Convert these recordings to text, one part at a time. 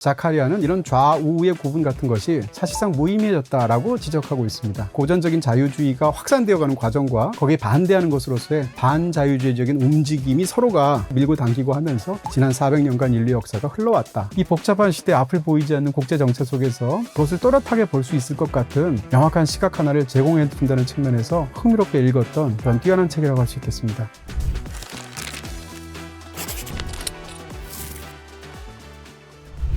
자카리아는 이런 좌우의 구분 같은 것이 사실상 무의미해졌다라고 지적하고 있습니다. 고전적인 자유주의가 확산되어가는 과정과 거기에 반대하는 것으로서의 반자유주의적인 움직임이 서로가 밀고 당기고 하면서 지난 400년간 인류 역사가 흘러왔다. 이 복잡한 시대 앞을 보이지 않는 국제정체 속에서 그것을 또렷하게 볼 수 있을 것 같은 명확한 시각 하나를 제공해 준다는 측면에서 흥미롭게 읽었던 그런 뛰어난 책이라고 할 수 있겠습니다.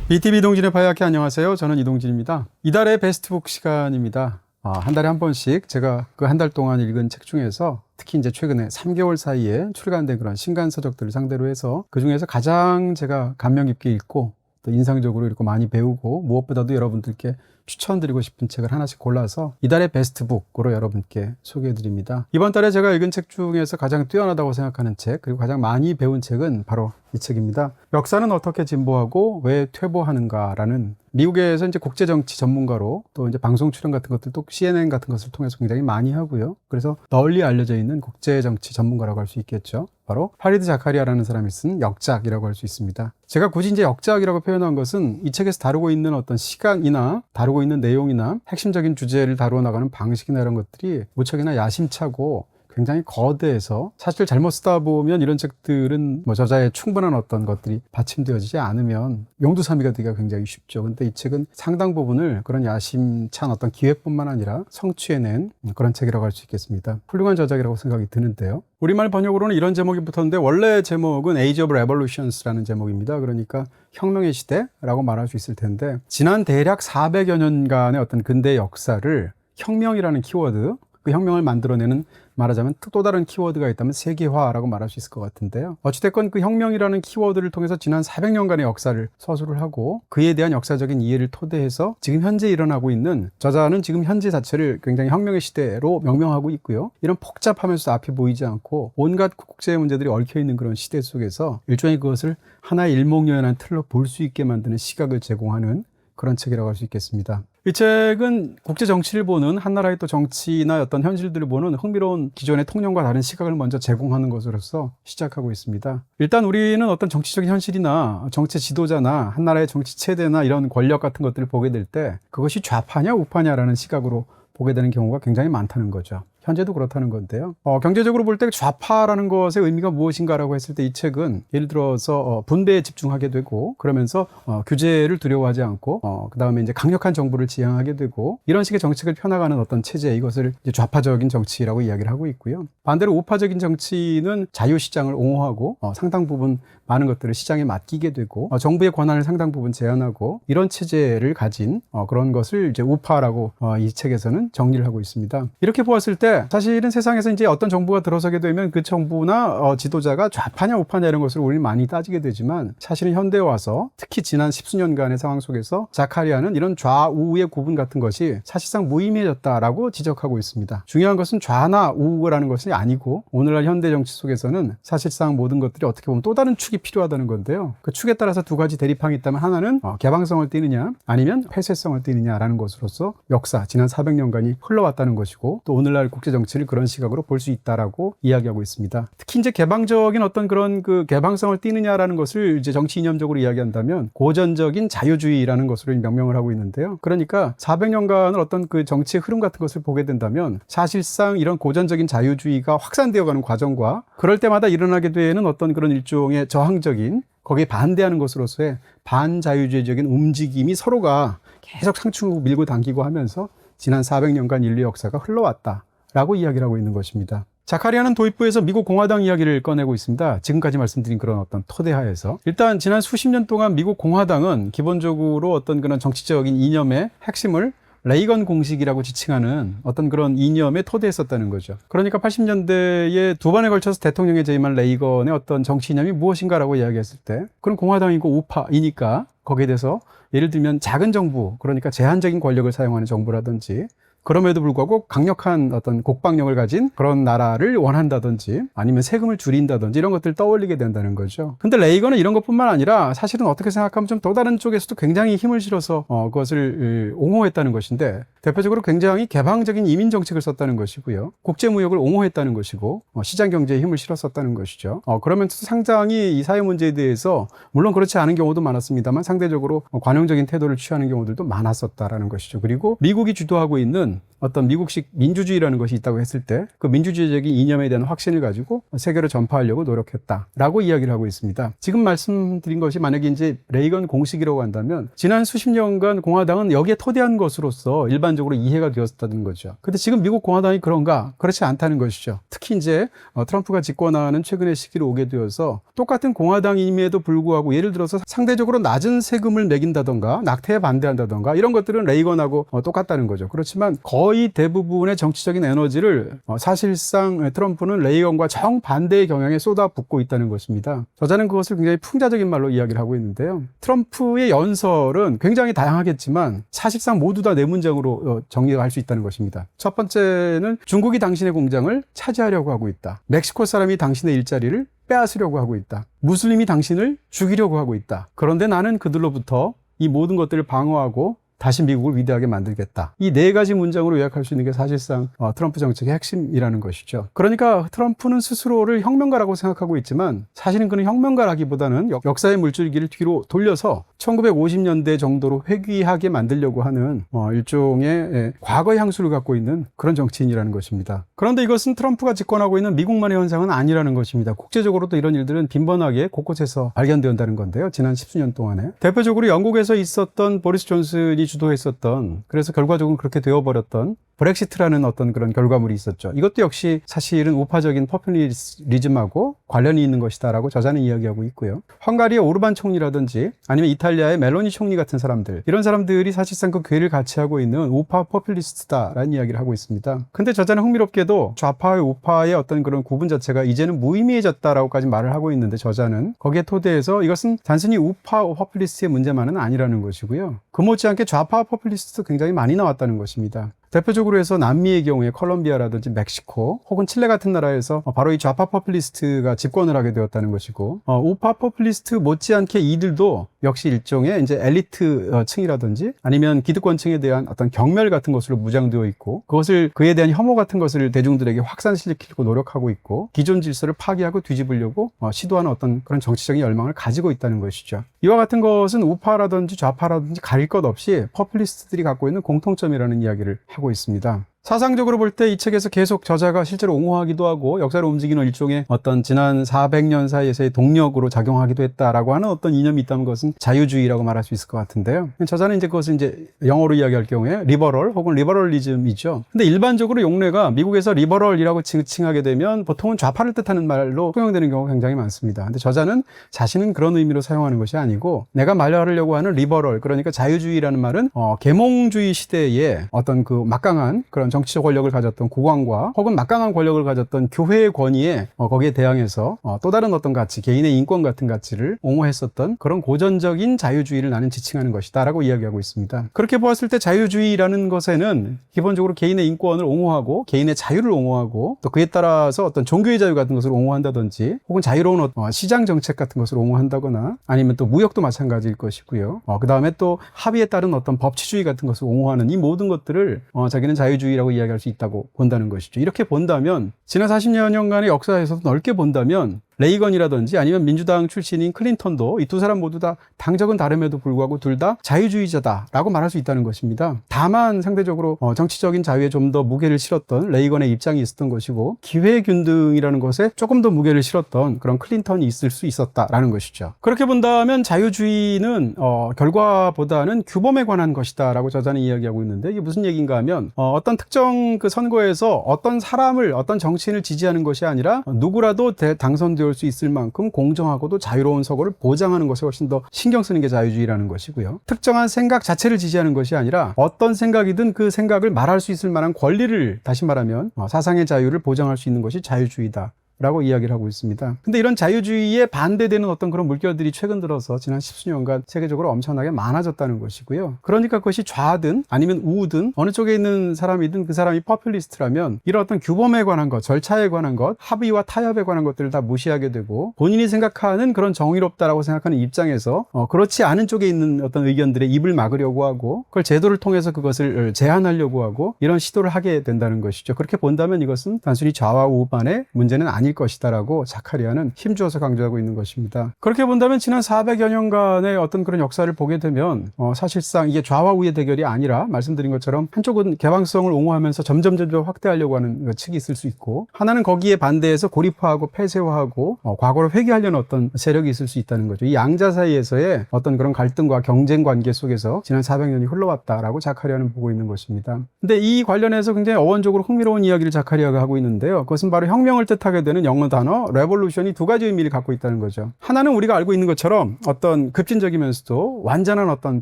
BTV 이동진의 바이아키 안녕하세요. 저는 이동진입니다. 이달의 베스트북 시간입니다. 한 달에 한 번씩 제가 그 한 달 동안 읽은 책 중에서 특히 이제 최근에 3개월 사이에 출간된 그런 신간 서적들을 상대로 해서 그 중에서 가장 제가 감명 깊게 읽고 또 인상적으로 읽고 많이 배우고 무엇보다도 여러분들께 추천드리고 싶은 책을 하나씩 골라서 이달의 베스트북으로 여러분께 소개해드립니다. 이번 달에 제가 읽은 책 중에서 가장 뛰어나다고 생각하는 책, 그리고 가장 많이 배운 책은 바로 이 책입니다. 역사는 어떻게 진보하고 왜 퇴보하는가라는, 미국에서 이제 국제정치 전문가로 또 이제 방송 출연 같은 것들도 CNN 같은 것을 통해서 굉장히 많이 하고요. 그래서 널리 알려져 있는 국제정치 전문가라고 할 수 있겠죠. 바로 파리드 자카리아라는 사람이 쓴 역작이라고 할 수 있습니다. 제가 굳이 이제 역작이라고 표현한 것은 이 책에서 다루고 있는 어떤 시각이나 다루고 있는 내용이나 핵심적인 주제를 다루어 나가는 방식이나 이런 것들이 무척이나 야심차고 굉장히 거대해서 사실 잘못 쓰다 보면 이런 책들은 뭐 저자의 충분한 어떤 것들이 받침되어지지 않으면 용두사미가 되기가 굉장히 쉽죠. 근데 이 책은 상당 부분을 그런 야심찬 어떤 기획뿐만 아니라 성취해낸 그런 책이라고 할 수 있겠습니다. 훌륭한 저작이라고 생각이 드는데요. 우리말 번역으로는 이런 제목이 붙었는데 원래 제목은 Age of Revolutions라는 제목입니다. 그러니까 혁명의 시대라고 말할 수 있을 텐데 지난 대략 400여 년간의 어떤 근대 역사를 혁명이라는 키워드, 그 혁명을 만들어내는 말하자면 또 다른 키워드가 있다면 세계화라고 말할 수 있을 것 같은데요. 어찌됐건 그 혁명이라는 키워드를 통해서 지난 400년간의 역사를 서술을 하고 그에 대한 역사적인 이해를 토대해서 지금 현재 일어나고 있는, 저자는 지금 현재 자체를 굉장히 혁명의 시대로 명명하고 있고요. 이런 복잡하면서도 앞이 보이지 않고 온갖 국제 문제들이 얽혀있는 그런 시대 속에서 일종의 그것을 하나의 일목요연한 틀로 볼 수 있게 만드는 시각을 제공하는 그런 책이라고 할 수 있겠습니다. 이 책은 국제 정치를 보는, 한 나라의 또 정치나 어떤 현실들을 보는 흥미로운 기존의 통념과 다른 시각을 먼저 제공하는 것으로서 시작하고 있습니다. 일단 우리는 어떤 정치적인 현실이나 정치 지도자나 한 나라의 정치 체제나 이런 권력 같은 것들을 보게 될 때 그것이 좌파냐 우파냐라는 시각으로 보게 되는 경우가 굉장히 많다는 거죠. 현재도 그렇다는 건데요. 경제적으로 볼 때 좌파라는 것의 의미가 무엇인가라고 했을 때 이 책은 예를 들어서 분배에 집중하게 되고, 그러면서 규제를 두려워하지 않고 그 다음에 이제 강력한 정부를 지향하게 되고, 이런 식의 정책을 펴나가는 어떤 체제, 이것을 이제 좌파적인 정치라고 이야기를 하고 있고요. 반대로 우파적인 정치는 자유시장을 옹호하고 상당 부분 많은 것들을 시장에 맡기게 되고 정부의 권한을 상당 부분 제한하고 이런 체제를 가진 그런 것을 이제 우파라고 이 책에서는 정리를 하고 있습니다. 이렇게 보았을 때 사실은 세상에서 이제 어떤 정부가 들어서게 되면 그 정부나 지도자가 좌파냐 우파냐 이런 것을 우리는 많이 따지게 되지만, 사실은 현대에 와서 특히 지난 십수년간의 상황 속에서 자카리아는 이런 좌우의 구분 같은 것이 사실상 무의미해졌다라고 지적하고 있습니다. 중요한 것은 좌나 우라는 것이 아니고 오늘날 현대 정치 속에서는 사실상 모든 것들이 어떻게 보면 또 다른 축이 필요하다는 건데요. 그 축에 따라서 두 가지 대립항이 있다면 하나는 개방성을 띠느냐 아니면 폐쇄성을 띠느냐라는 것으로서 역사, 지난 400년간이 흘러왔다는 것이고, 또 오늘날 국제 정치를 그런 시각으로 볼 수 있다라고 이야기하고 있습니다. 특히 이제 개방적인 어떤 그런 그 개방성을 띠느냐라는 것을 이제 정치 이념적으로 이야기한다면 고전적인 자유주의라는 것으로 명명을 하고 있는데요. 그러니까 400년간을 어떤 그 정치의 흐름 같은 것을 보게 된다면 사실상 이런 고전적인 자유주의가 확산되어가는 과정과 그럴 때마다 일어나게 되는 어떤 그런 일종의 저항적인, 거기에 반대하는 것으로서의 반자유주의적인 움직임이 서로가 계속 상충하고 밀고 당기고 하면서 지난 400년간 인류 역사가 흘러왔다라고 이야기를 하고 있는 것입니다. 자카리아는 도입부에서 미국 공화당 이야기를 꺼내고 있습니다. 지금까지 말씀드린 그런 어떤 토대하에서 일단 지난 수십 년 동안 미국 공화당은 기본적으로 어떤 그런 정치적인 이념의 핵심을 레이건 공식이라고 지칭하는 어떤 그런 이념에 토대했었다는 거죠. 그러니까 80년대에 두 번에 걸쳐서 대통령에 재임한 레이건의 어떤 정치 이념이 무엇인가라고 이야기했을 때, 그건 공화당이고 우파이니까 거기에 대해서 예를 들면 작은 정부, 그러니까 제한적인 권력을 사용하는 정부라든지 그럼에도 불구하고 강력한 어떤 국방력을 가진 그런 나라를 원한다든지 아니면 세금을 줄인다든지 이런 것들을 떠올리게 된다는 거죠. 근데 레이건은 이런 것뿐만 아니라 사실은 어떻게 생각하면 좀 또 다른 쪽에서도 굉장히 힘을 실어서 그것을 옹호했다는 것인데, 대표적으로 굉장히 개방적인 이민 정책을 썼다는 것이고요. 국제무역을 옹호했다는 것이고 시장 경제에 힘을 실었었다는 것이죠. 그러면서 상당히 이 사회 문제에 대해서 물론 그렇지 않은 경우도 많았습니다만 상대적으로 관용적인 태도를 취하는 경우들도 많았었다라는 것이죠. 그리고 미국이 주도하고 있는 어떤 미국식 민주주의라는 것이 있다고 했을 때 그 민주주의적인 이념에 대한 확신을 가지고 세계로 전파하려고 노력했다라고 이야기를 하고 있습니다. 지금 말씀드린 것이 만약에 이제 레이건 공식이라고 한다면 지난 수십 년간 공화당은 여기에 토대한 것으로서 일반적으로 이해가 되었다는 거죠. 근데 지금 미국 공화당이 그런가? 그렇지 않다는 것이죠. 특히 이제 트럼프가 집권하는 최근의 시기로 오게 되어서 똑같은 공화당임에도 불구하고 예를 들어서 상대적으로 낮은 세금을 매긴다던가 낙태에 반대한다던가 이런 것들은 레이건하고 똑같다는 거죠. 그렇지만 거의 대부분의 정치적인 에너지를 사실상 트럼프는 레이건과 정반대의 경향에 쏟아붓고 있다는 것입니다. 저자는 그것을 굉장히 풍자적인 말로 이야기를 하고 있는데요. 트럼프의 연설은 굉장히 다양하겠지만 사실상 모두 다 네 문장으로 정리할 수 있다는 것입니다. 첫 번째는 중국이 당신의 공장을 차지하려고 하고 있다. 멕시코 사람이 당신의 일자리를 빼앗으려고 하고 있다. 무슬림이 당신을 죽이려고 하고 있다. 그런데 나는 그들로부터 이 모든 것들을 방어하고 다시 미국을 위대하게 만들겠다. 이 네 가지 문장으로 요약할 수 있는 게 사실상 트럼프 정책의 핵심이라는 것이죠. 그러니까 트럼프는 스스로를 혁명가라고 생각하고 있지만 사실은 그는 혁명가라기보다는 역사의 물줄기를 뒤로 돌려서 1950년대 정도로 회귀하게 만들려고 하는 일종의 과거의 향수를 갖고 있는 그런 정치인이라는 것입니다. 그런데 이것은 트럼프가 집권하고 있는 미국만의 현상은 아니라는 것입니다. 국제적으로도 이런 일들은 빈번하게 곳곳에서 발견된다는 건데요. 지난 10수년 동안에. 대표적으로 영국에서 있었던 보리스 존슨이 주도했었던, 그래서 결과적으로 그렇게 되어버렸던 브렉시트라는 어떤 그런 결과물이 있었죠. 이것도 역시 사실은 우파적인 포퓰리즘하고 관련이 있는 것이다라고 저자는 이야기하고 있고요. 헝가리의 오르반 총리라든지 아니면 이탈리아의 멜로니 총리 같은 사람들, 이런 사람들이 사실상 그 궤를 같이 하고 있는 우파 포퓰리스트다라는 이야기를 하고 있습니다. 근데 저자는 흥미롭게도 좌파와 우파의 어떤 그런 구분 자체가 이제는 무의미해졌다라고까지 말을 하고 있는데, 저자는 거기에 토대해서 이것은 단순히 우파 포퓰리스트의 문제만은 아니라는 것이고요. 그 못지않게 좌파 포퓰리스트도 굉장히 많이 나왔다는 것입니다. 대표적으로 해서 남미의 경우에 콜롬비아라든지 meg시코 혹은 칠레 같은 나라에서 바로 이 좌파 포퓰리스트가 집권을 하게 되었다는 것이고, 우파 포퓰리스트 못지않게 이들도 역시 일종의 이제 엘리트 층이라든지 아니면 기득권층에 대한 어떤 경멸 같은 것으로 무장되어 있고, 그것을 그에 대한 혐오 같은 것을 대중들에게 확산시키려고 노력하고 있고, 기존 질서를 파괴하고 뒤집으려고 시도하는 어떤 그런 정치적인 열망을 가지고 있다는 것이죠. 이와 같은 것은 우파라든지 좌파라든지 가릴 것 없이 포퓰리스트들이 갖고 있는 공통점이라는 이야기를 하고 있습니다. 사상적으로 볼 때 이 책에서 계속 저자가 실제로 옹호하기도 하고 역사를 움직이는 일종의 어떤 지난 400년 사이에서의 동력으로 작용하기도 했다라고 하는 어떤 이념이 있다는 것은 자유주의라고 말할 수 있을 것 같은데요. 저자는 이제 그것을 이제 영어로 이야기할 경우에 리버럴 혹은 리버럴리즘이죠. 근데 일반적으로 용례가 미국에서 리버럴이라고 칭하게 되면 보통은 좌파를 뜻하는 말로 통용되는 경우가 굉장히 많습니다. 근데 저자는 자신은 그런 의미로 사용하는 것이 아니고, 내가 말하려고 하는 리버럴, 그러니까 자유주의라는 말은 계몽주의 시대에 어떤 그 막강한 그런 정치적 권력을 가졌던 국왕과 혹은 막강한 권력을 가졌던 교회의 권위에 거기에 대항해서 또 다른 어떤 가치, 개인의 인권 같은 가치를 옹호했었던 그런 고전적인 자유주의를 나는 지칭하는 것이다 라고 이야기하고 있습니다. 그렇게 보았을 때 자유주의라는 것에는 기본적으로 개인의 인권을 옹호하고 개인의 자유를 옹호하고 또 그에 따라서 어떤 종교의 자유 같은 것을 옹호한다든지 혹은 자유로운 시장 정책 같은 것을 옹호한다거나 아니면 또 무역도 마찬가지일 것이고요. 그 다음에 또 합의에 따른 어떤 법치주의 같은 것을 옹호하는 이 모든 것들을 자기는 자유주의라고 이야기할 수 있다고 본다는 것이죠. 이렇게 본다면 지난 40여 년간의 역사에서도 넓게 본다면 레이건이라든지 아니면 민주당 출신인 클린턴도 이 두 사람 모두 다 당적은 다름에도 불구하고 둘 다 자유주의자다라고 말할 수 있다는 것입니다. 다만 상대적으로 정치적인 자유에 좀 더 무게를 실었던 레이건의 입장이 있었던 것이고, 기회균등이라는 것에 조금 더 무게를 실었던 그런 클린턴이 있을 수 있었다라는 것이죠. 그렇게 본다면 자유주의는 결과보다는 규범에 관한 것이다라고 저자는 이야기하고 있는데, 이게 무슨 얘기인가 하면 어떤 특정 그 선거에서 어떤 사람을, 어떤 정치인을 지지하는 것이 아니라 누구라도 당선되어 올 수 있을 만큼 공정하고도 자유로운 선거를 보장하는 것에 훨씬 더 신경 쓰는 게 자유주의라는 것이고요. 특정한 생각 자체를 지지하는 것이 아니라 어떤 생각이든 그 생각을 말할 수 있을 만한 권리를, 다시 말하면 사상의 자유를 보장할 수 있는 것이 자유주의다 라고 이야기를 하고 있습니다. 근데 이런 자유주의에 반대되는 어떤 그런 물결들이 최근 들어서 지난 10수년간 세계적으로 엄청나게 많아졌다는 것이고요. 그러니까 그것이 좌든 아니면 우든 어느 쪽에 있는 사람이든 그 사람이 퍼퓰리스트라면 이런 어떤 규범에 관한 것, 절차에 관한 것, 합의와 타협에 관한 것들을 다 무시하게 되고 본인이 생각하는 그런 정의롭다라고 생각하는 입장에서 그렇지 않은 쪽에 있는 어떤 의견들의 입을 막으려고 하고 그걸 제도를 통해서 그것을 제한하려고 하고 이런 시도를 하게 된다는 것이죠. 그렇게 본다면 이것은 단순히 좌와 우만의 문제는 아닐 것이다라고 자카리아는 힘주어서 강조하고 있는 것입니다. 그렇게 본다면 지난 400여 년간의 어떤 그런 역사를 보게 되면 사실상 이게 좌와 우의 대결이 아니라 말씀드린 것처럼 한쪽은 개방성을 옹호하면서 점점 확대하려고 하는 측이 있을 수 있고 하나는 거기에 반대해서 고립화하고 폐쇄화하고 과거를 회귀하려는 어떤 세력이 있을 수 있다는 거죠. 이 양자 사이에서의 어떤 그런 갈등과 경쟁 관계 속에서 지난 400년이 흘러왔다라고 자카리아는 보고 있는 것입니다. 근데 이 관련해서 굉장히 어원적으로 흥미로운 이야기를 자카리아가 하고 있는데요. 그것은 바로 혁명을 뜻하게 되는 영어 단어 레볼루션이 두 가지 의미를 갖고 있다는 거죠. 하나는 우리가 알고 있는 것처럼 어떤 급진적이면서도 완전한 어떤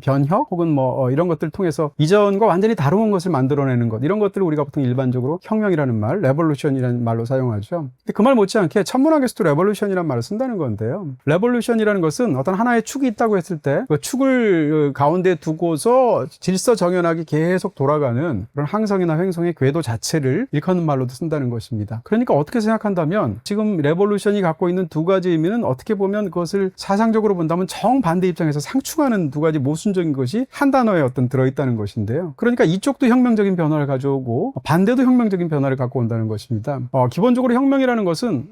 변혁 혹은 이런 것들을 통해서 이전과 완전히 다른 것을 만들어내는 것 이런 것들을 우리가 보통 일반적으로 혁명이라는 말, 레볼루션이라는 말로 사용하죠. 근데 그 말 못지않게 천문학에서도 레볼루션이라는 말을 쓴다는 건데요. 레볼루션이라는 것은 어떤 하나의 축이 있다고 했을 때 그 축을 가운데 두고서 질서 정연하게 계속 돌아가는 그런 항성이나 횡성의 궤도 자체를 일컫는 말로도 쓴다는 것입니다. 그러니까 어떻게 생각한다면 지금 레볼루션이 갖고 있는 두 가지 의미는 어떻게 보면 그것을 사상적으로 본다면 정반대 입장에서 상충하는 두 가지 모순적인 것이 한 단어에 어떤 들어있다는 것인데요. 그러니까 이쪽도 혁명적인 변화를 가져오고 반대도 혁명적인 변화를 갖고 온다는 것입니다. 기본적으로 혁명이라는 것은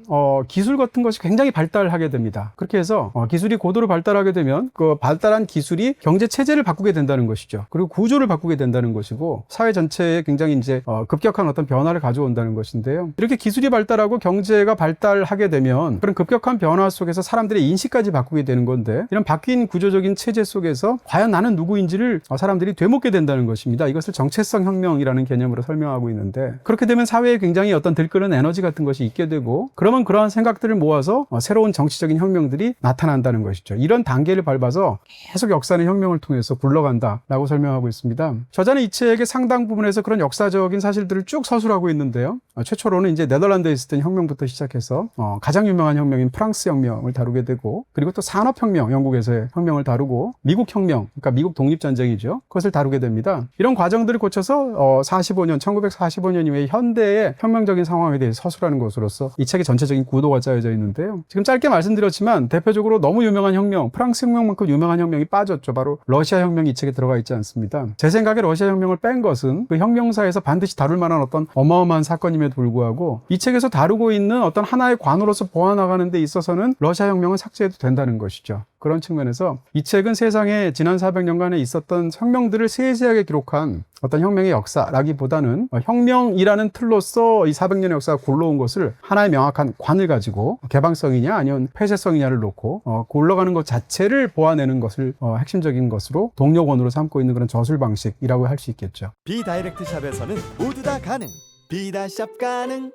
기술 같은 것이 굉장히 발달하게 됩니다. 그렇게 해서 기술이 고도로 발달하게 되면 그 발달한 기술이 경제 체제를 바꾸게 된다는 것이죠. 그리고 구조를 바꾸게 된다는 것이고 사회 전체에 굉장히 이제 급격한 어떤 변화를 가져온다는 것인데요. 이렇게 기술이 발달하고 경제가 발달하게 되면 그런 급격한 변화 속에서 사람들의 인식까지 바꾸게 되는 건데 이런 바뀐 구조적인 체제 속에서 과연 나는 누구인지를 사람들이 되묻게 된다는 것입니다. 이것을 정체성 혁명이라는 개념으로 설명하고 있는데 그렇게 되면 사회에 굉장히 어떤 들끓는 에너지 같은 것이 있게 되고 그러면 그러한 생각들을 모아서 새로운 정치적인 혁명들이 나타난다는 것이죠. 이런 단계를 밟아서 계속 역사는 혁명을 통해서 굴러간다라고 설명하고 있습니다. 저자는 이 책의 상당 부분에서 그런 역사적인 사실들을 쭉 서술하고 있는데요. 최초로는 이제 네덜란드에 있었던 혁명부터 시작해서 가장 유명한 혁명인 프랑스 혁명을 다루게 되고 그리고 또 산업혁명, 영국에서의 혁명을 다루고 미국 혁명, 그러니까 미국 독립전쟁이죠. 그것을 다루게 됩니다. 이런 과정들을 거쳐서 1945년 이후에 현대의 혁명적인 상황에 대해서 서술하는 것으로서 이 책의 전체적인 구도가 짜여져 있는데요. 지금 짧게 말씀드렸지만 대표적으로 너무 유명한 혁명, 프랑스 혁명만큼 유명한 혁명이 빠졌죠. 바로 러시아 혁명이 이 책에 들어가 있지 않습니다. 제 생각에 러시아 혁명을 뺀 것은 그 혁명사에서 반드시 다룰 만한 어떤 어마어마한 사건임에도 불구하고 이 책에서 다루고 있는 어떤 하나의 관으로서 보아나가는 데 있어서는 러시아 혁명은 삭제해도 된다는 것이죠. 그런 측면에서 이 책은 세상에 지난 400년간에 있었던 혁명들을 세세하게 기록한 어떤 혁명의 역사라기보다는 혁명이라는 틀로서 이 400년의 역사가 굴러온 것을 하나의 명확한 관을 가지고 개방성이냐 아니면 폐쇄성이냐를 놓고 굴러가는 것 자체를 보아내는 것을 핵심적인 것으로 동력원으로 삼고 있는 그런 저술 방식이라고 할 수 있겠죠. 비다이렉트 샵에서는 모두 다 가능. 비다샵 가능.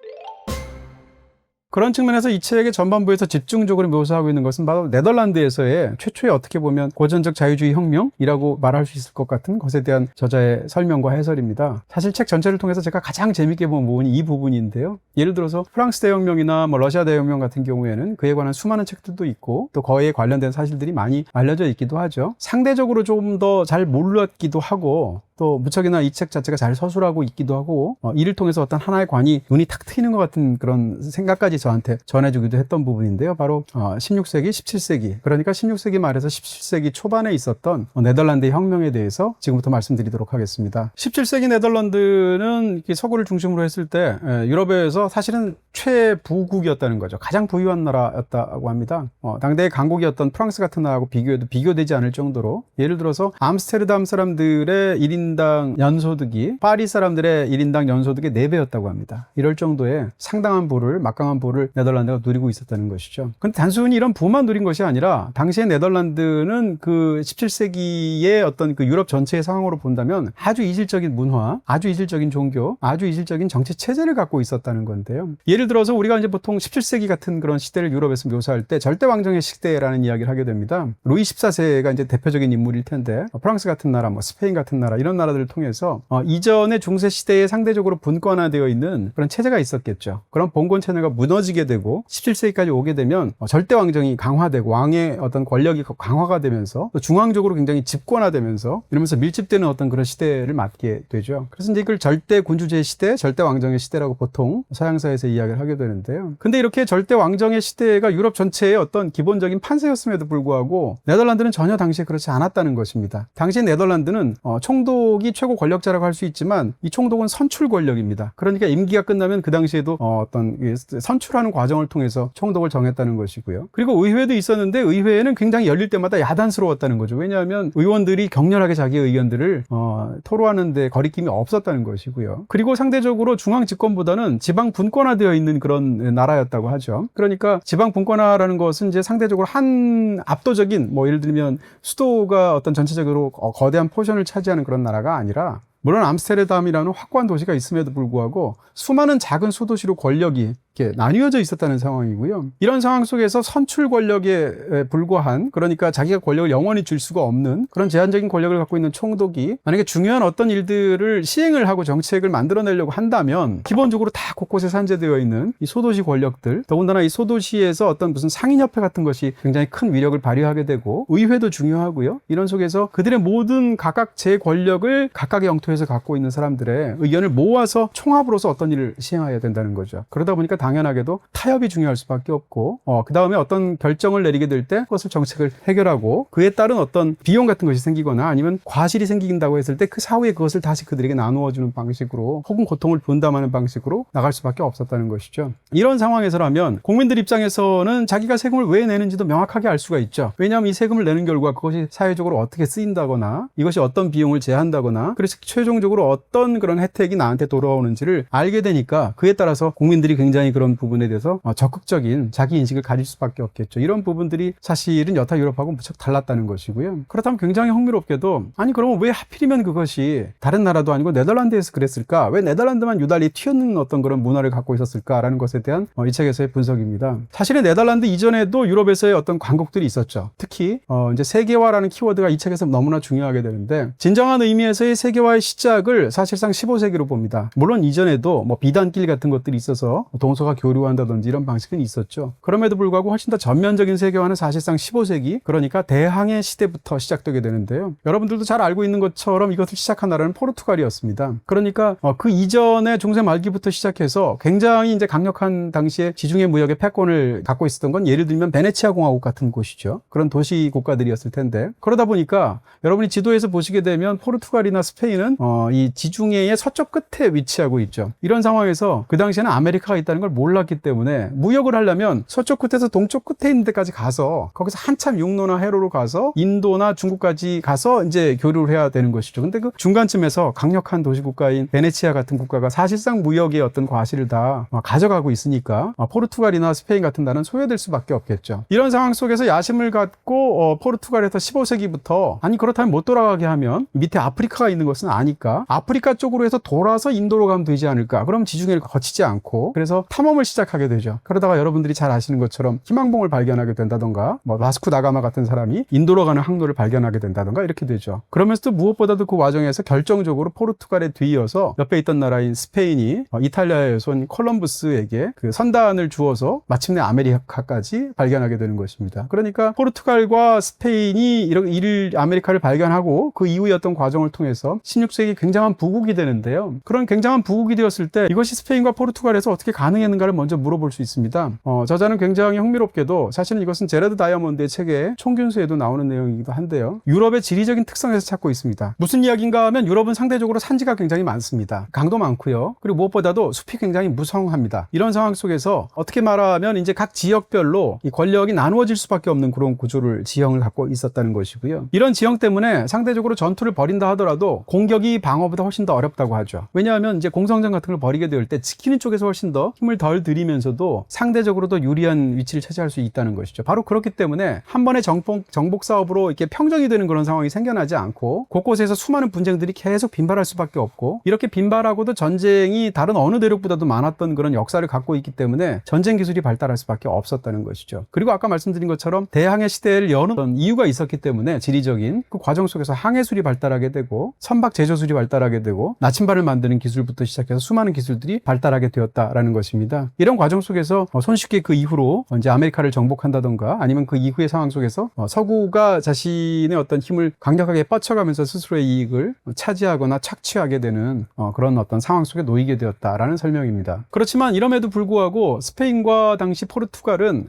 그런 측면에서 이 책의 전반부에서 집중적으로 묘사하고 있는 것은 바로 네덜란드에서의 최초의 어떻게 보면 고전적 자유주의 혁명이라고 말할 수 있을 것 같은 것에 대한 저자의 설명과 해설입니다. 사실 책 전체를 통해서 제가 가장 재밌게 본 부분이 이 부분인데요. 예를 들어서 프랑스 대혁명이나 러시아 대혁명 같은 경우에는 그에 관한 수많은 책들도 있고 또 거기에 관련된 사실들이 많이 알려져 있기도 하죠. 상대적으로 좀 더 잘 몰랐기도 하고 또 무척이나 이 책 자체가 잘 서술하고 있기도 하고 이를 통해서 어떤 하나의 관이 눈이 탁 트이는 것 같은 그런 생각까지 저한테 전해주기도 했던 부분인데요. 바로 16세기, 17세기 그러니까 16세기 말에서 17세기 초반에 있었던 네덜란드의 혁명에 대해서 지금부터 말씀드리도록 하겠습니다. 17세기 네덜란드는 서구를 중심으로 했을 때 유럽에서 사실은 최부국이었다는 거죠. 가장 부유한 나라였다고 합니다. 당대의 강국이었던 프랑스 같은 나라하고 비교해도 비교되지 않을 정도로 예를 들어서 암스테르담 사람들의 1인당 연소득이 파리 사람들의 1인당 연소득의 4배였다고 합니다. 이럴 정도의 상당한 부를 막강한 부를 네덜란드가 누리고 있었다는 것이죠. 근데 단순히 이런 부만 누린 것이 아니라 당시의 네덜란드는 그 17세기의 어떤 그 유럽 전체의 상황으로 본다면 아주 이질적인 문화, 아주 이질적인 종교, 아주 이질적인 정치 체제를 갖고 있었다는 건데요. 예를 들어서 우리가 이제 보통 17세기 같은 그런 시대를 유럽에서 묘사할 때 절대 왕정의 시대라는 이야기를 하게 됩니다. 루이 14세가 이제 대표적인 인물일 텐데 프랑스 같은 나라, 스페인 같은 나라 이런 이런 나라들을 통해서 이전의 중세 시대에 상대적으로 분권화되어 있는 그런 체제가 있었겠죠. 그런 봉건 체제가 무너지게 되고 17세기까지 오게 되면 절대 왕정이 강화되고 왕의 어떤 권력이 강화가 되면서 또 중앙적으로 굉장히 집권화되면서 이러면서 밀집되는 어떤 그런 시대를 맞게 되죠. 그래서 이제 이걸 절대 군주제의 시대, 절대 왕정의 시대라고 보통 서양사에서 이야기를 하게 되는데요. 근데 이렇게 절대 왕정의 시대가 유럽 전체의 어떤 기본적인 판세였음에도 불구하고 네덜란드는 전혀 당시에 그렇지 않았다는 것입니다. 당시 네덜란드는 총독이 최고 권력자라고 할 수 있지만 이 총독은 선출 권력입니다. 그러니까 임기가 끝나면 그 당시에도 어떤 선출하는 과정을 통해서 총독을 정했다는 것이고요. 그리고 의회도 있었는데 의회에는 굉장히 열릴 때마다 야단스러웠다는 거죠. 왜냐하면 의원들이 격렬하게 자기의 의견들을 토로하는데 거리낌이 없었다는 것이고요. 그리고 상대적으로 중앙 집권보다는 지방 분권화되어 있는 그런 나라였다고 하죠. 그러니까 지방 분권화라는 것은 이제 상대적으로 한 압도적인 예를 들면 수도가 어떤 전체적으로 거대한 포션을 차지하는 그런 나라가 아니라 물론 암스테르담이라는 확고한 도시가 있음에도 불구하고 수많은 작은 소도시로 권력이 이렇게 나뉘어져 있었다는 상황이고요. 이런 상황 속에서 선출 권력에 불과한, 그러니까 자기가 권력을 영원히 줄 수가 없는 그런 제한적인 권력을 갖고 있는 총독이 만약에 중요한 어떤 일들을 시행을 하고 정책을 만들어내려고 한다면 기본적으로 다 곳곳에 산재되어 있는 이 소도시 권력들, 더군다나 이 소도시에서 어떤 무슨 상인협회 같은 것이 굉장히 큰 위력을 발휘하게 되고 의회도 중요하고요. 이런 속에서 그들의 모든 각각 제 권력을 각각의 영토에서 갖고 있는 사람들의 의견을 모아서 총합으로서 어떤 일을 시행해야 된다는 거죠. 그러다 보니까 당연하게도 타협이 중요할 수밖에 없고 그 다음에 어떤 결정을 내리게 될 때 그것을 정책을 해결하고 그에 따른 어떤 비용 같은 것이 생기거나 아니면 과실이 생긴다고 했을 때 그 사후에 그것을 다시 그들에게 나누어 주는 방식으로 혹은 고통을 분담하는 방식으로 나갈 수밖에 없었다는 것이죠. 이런 상황에서라면 국민들 입장에서는 자기가 세금을 왜 내는지도 명확하게 알 수가 있죠. 왜냐하면 이 세금을 내는 결과 그것이 사회적으로 어떻게 쓰인다거나 이것이 어떤 비용을 제한다거나 그래서 최종적으로 어떤 그런 혜택이 나한테 돌아오는지를 알게 되니까 그에 따라서 국민들이 굉장히 그런 부분에 대해서 적극적인 자기 인식을 가질 수밖에 없겠죠. 이런 부분들이 사실은 여타 유럽하고 무척 달랐다는 것이고요. 그렇다면 굉장히 흥미롭게도 아니 그러면 왜 하필이면 그것이 다른 나라도 아니고 네덜란드에서 그랬을까? 왜 네덜란드만 유달리 튀어나온 어떤 그런 문화를 갖고 있었을까라는 것에 대한 이 책에서의 분석입니다. 사실은 네덜란드 이전에도 유럽에서의 어떤 강국들이 있었죠. 특히 이제 세계화라는 키워드가 이 책에서 너무나 중요하게 되는데 진정한 의미에서의 세계화의 시작을 사실상 15세기로 봅니다. 물론 이전에도 비단길 같은 것들이 있어서 동서가 교류한다든지 이런 방식은 있었죠. 그럼에도 불구하고 훨씬 더 전면적인 세계화는 사실상 15세기, 그러니까 대항해 시대부터 시작되게 되는데요. 여러분들도 잘 알고 있는 것처럼 이것을 시작한 나라는 포르투갈이었습니다. 그러니까 그 이전에 중세 말기부터 시작해서 굉장히 이제 강력한 당시에 지중해 무역의 패권을 갖고 있었던 건 예를 들면 베네치아 공화국 같은 곳이죠. 그런 도시 국가들이었을 텐데 그러다 보니까 여러분이 지도에서 보시게 되면 포르투갈이나 스페인은 이 지중해의 서쪽 끝에 위치하고 있죠. 이런 상황에서 그 당시에는 아메리카가 있다는 걸 몰랐기 때문에 무역을 하려면 서쪽 끝에서 동쪽 끝에 있는 데까지 가서 거기서 한참 육로나 해로로 가서 인도나 중국까지 가서 이제 교류를 해야 되는 것이죠. 근데 그 중간쯤에서 강력한 도시국가인 베네치아 같은 국가가 사실상 무역의 어떤 과실을 다 가져가고 있으니까 포르투갈이나 스페인 같은 나라는 소외될 수밖에 없겠죠. 이런 상황 속에서 야심을 갖고 포르투갈에서 15세기부터 아니 그렇다면 못 돌아가게 하면 밑에 아프리카가 있는 것은 아니까 아프리카 쪽으로 해서 돌아서 인도로 가면 되지 않을까. 그럼 지중해를 거치지 않고 그래서 탐험을 시작하게 되죠. 그러다가 여러분들이 잘 아시는 것처럼 희망봉을 발견하게 된다던가 바스쿠 다가마 같은 사람이 인도로 가는 항로를 발견하게 된다던가 이렇게 되죠. 그러면서도 무엇보다도 그 과정에서 결정적으로 포르투갈에 뒤이어서 옆에 있던 나라인 스페인이 이탈리아에서 온 콜럼부스에게 그 선단을 주어서 마침내 아메리카까지 발견하게 되는 것입니다. 그러니까 포르투갈과 스페인이 이런 아메리카를 발견하고 그 이후의 어떤 과정을 통해서 16세기 굉장한 부국이 되는데요. 그런 굉장한 부국이 되었을 때 이것이 스페인과 포르투갈에서 어떻게 가능했는가를 먼저 물어볼 수 있습니다. 저자는 굉장히 흥미롭게도 사실은 이것은 제레드 다이아몬드의 책의 총균수에도 나오는 내용이기도 한데요. 유럽의 지리적인 특성에서 찾고 있습니다. 무슨 이야기인가 하면 유럽은 상대적으로 산지가 굉장히 많습니다. 강도 많고요. 그리고 무엇보다도 숲이 굉장히 무성합니다. 이런 상황 속에서 어떻게 말하면 이제 각 지역별로 이 권력이 나누어질 수밖에 없는 그런 구조를 지형을 갖고 있었다는 것이고요. 이런 지형 때문에 상대적으로 전투를 벌인다 하더라도 공격이 방어보다 훨씬 더 어렵다고 하죠. 왜냐하면 이제 공성전 같은 걸 벌이게 될 때 지키는 쪽에서 훨씬 더 힘을 힘을 덜 들이면서도 상대적으로 더 유리한 위치를 차지할 수 있다는 것이죠. 바로 그렇기 때문에 한 번의 정복 사업으로 이렇게 평정이 되는 그런 상황이 생겨나지 않고 곳곳에서 수많은 분쟁들이 계속 빈발할 수밖에 없고, 이렇게 빈발하고도 전쟁이 다른 어느 대륙보다도 많았던 그런 역사를 갖고 있기 때문에 전쟁 기술이 발달할 수밖에 없었다는 것이죠. 그리고 아까 말씀드린 것처럼 대항해 시대를 여는 이유가 있었기 때문에 지리적인 그 과정 속에서 항해술이 발달하게 되고 선박 제조술이 발달하게 되고 나침반을 만드는 기술부터 시작해서 수많은 기술들이 발달하게 되었다라는 것입니다. 이런 과정 속에서 손쉽게 그 이후로 이제 아메리카를 정복한다던가 아니면 그 이후의 상황 속에서 서구가 자신의 어떤 힘을 강력하게 뻗쳐가면서 스스로의 이익을 차지하거나 착취하게 되는 그런 어떤 상황 속에 놓이게 되었다라는 설명입니다. 그렇지만 이럼에도 불구하고 스페인과 당시 포르투갈은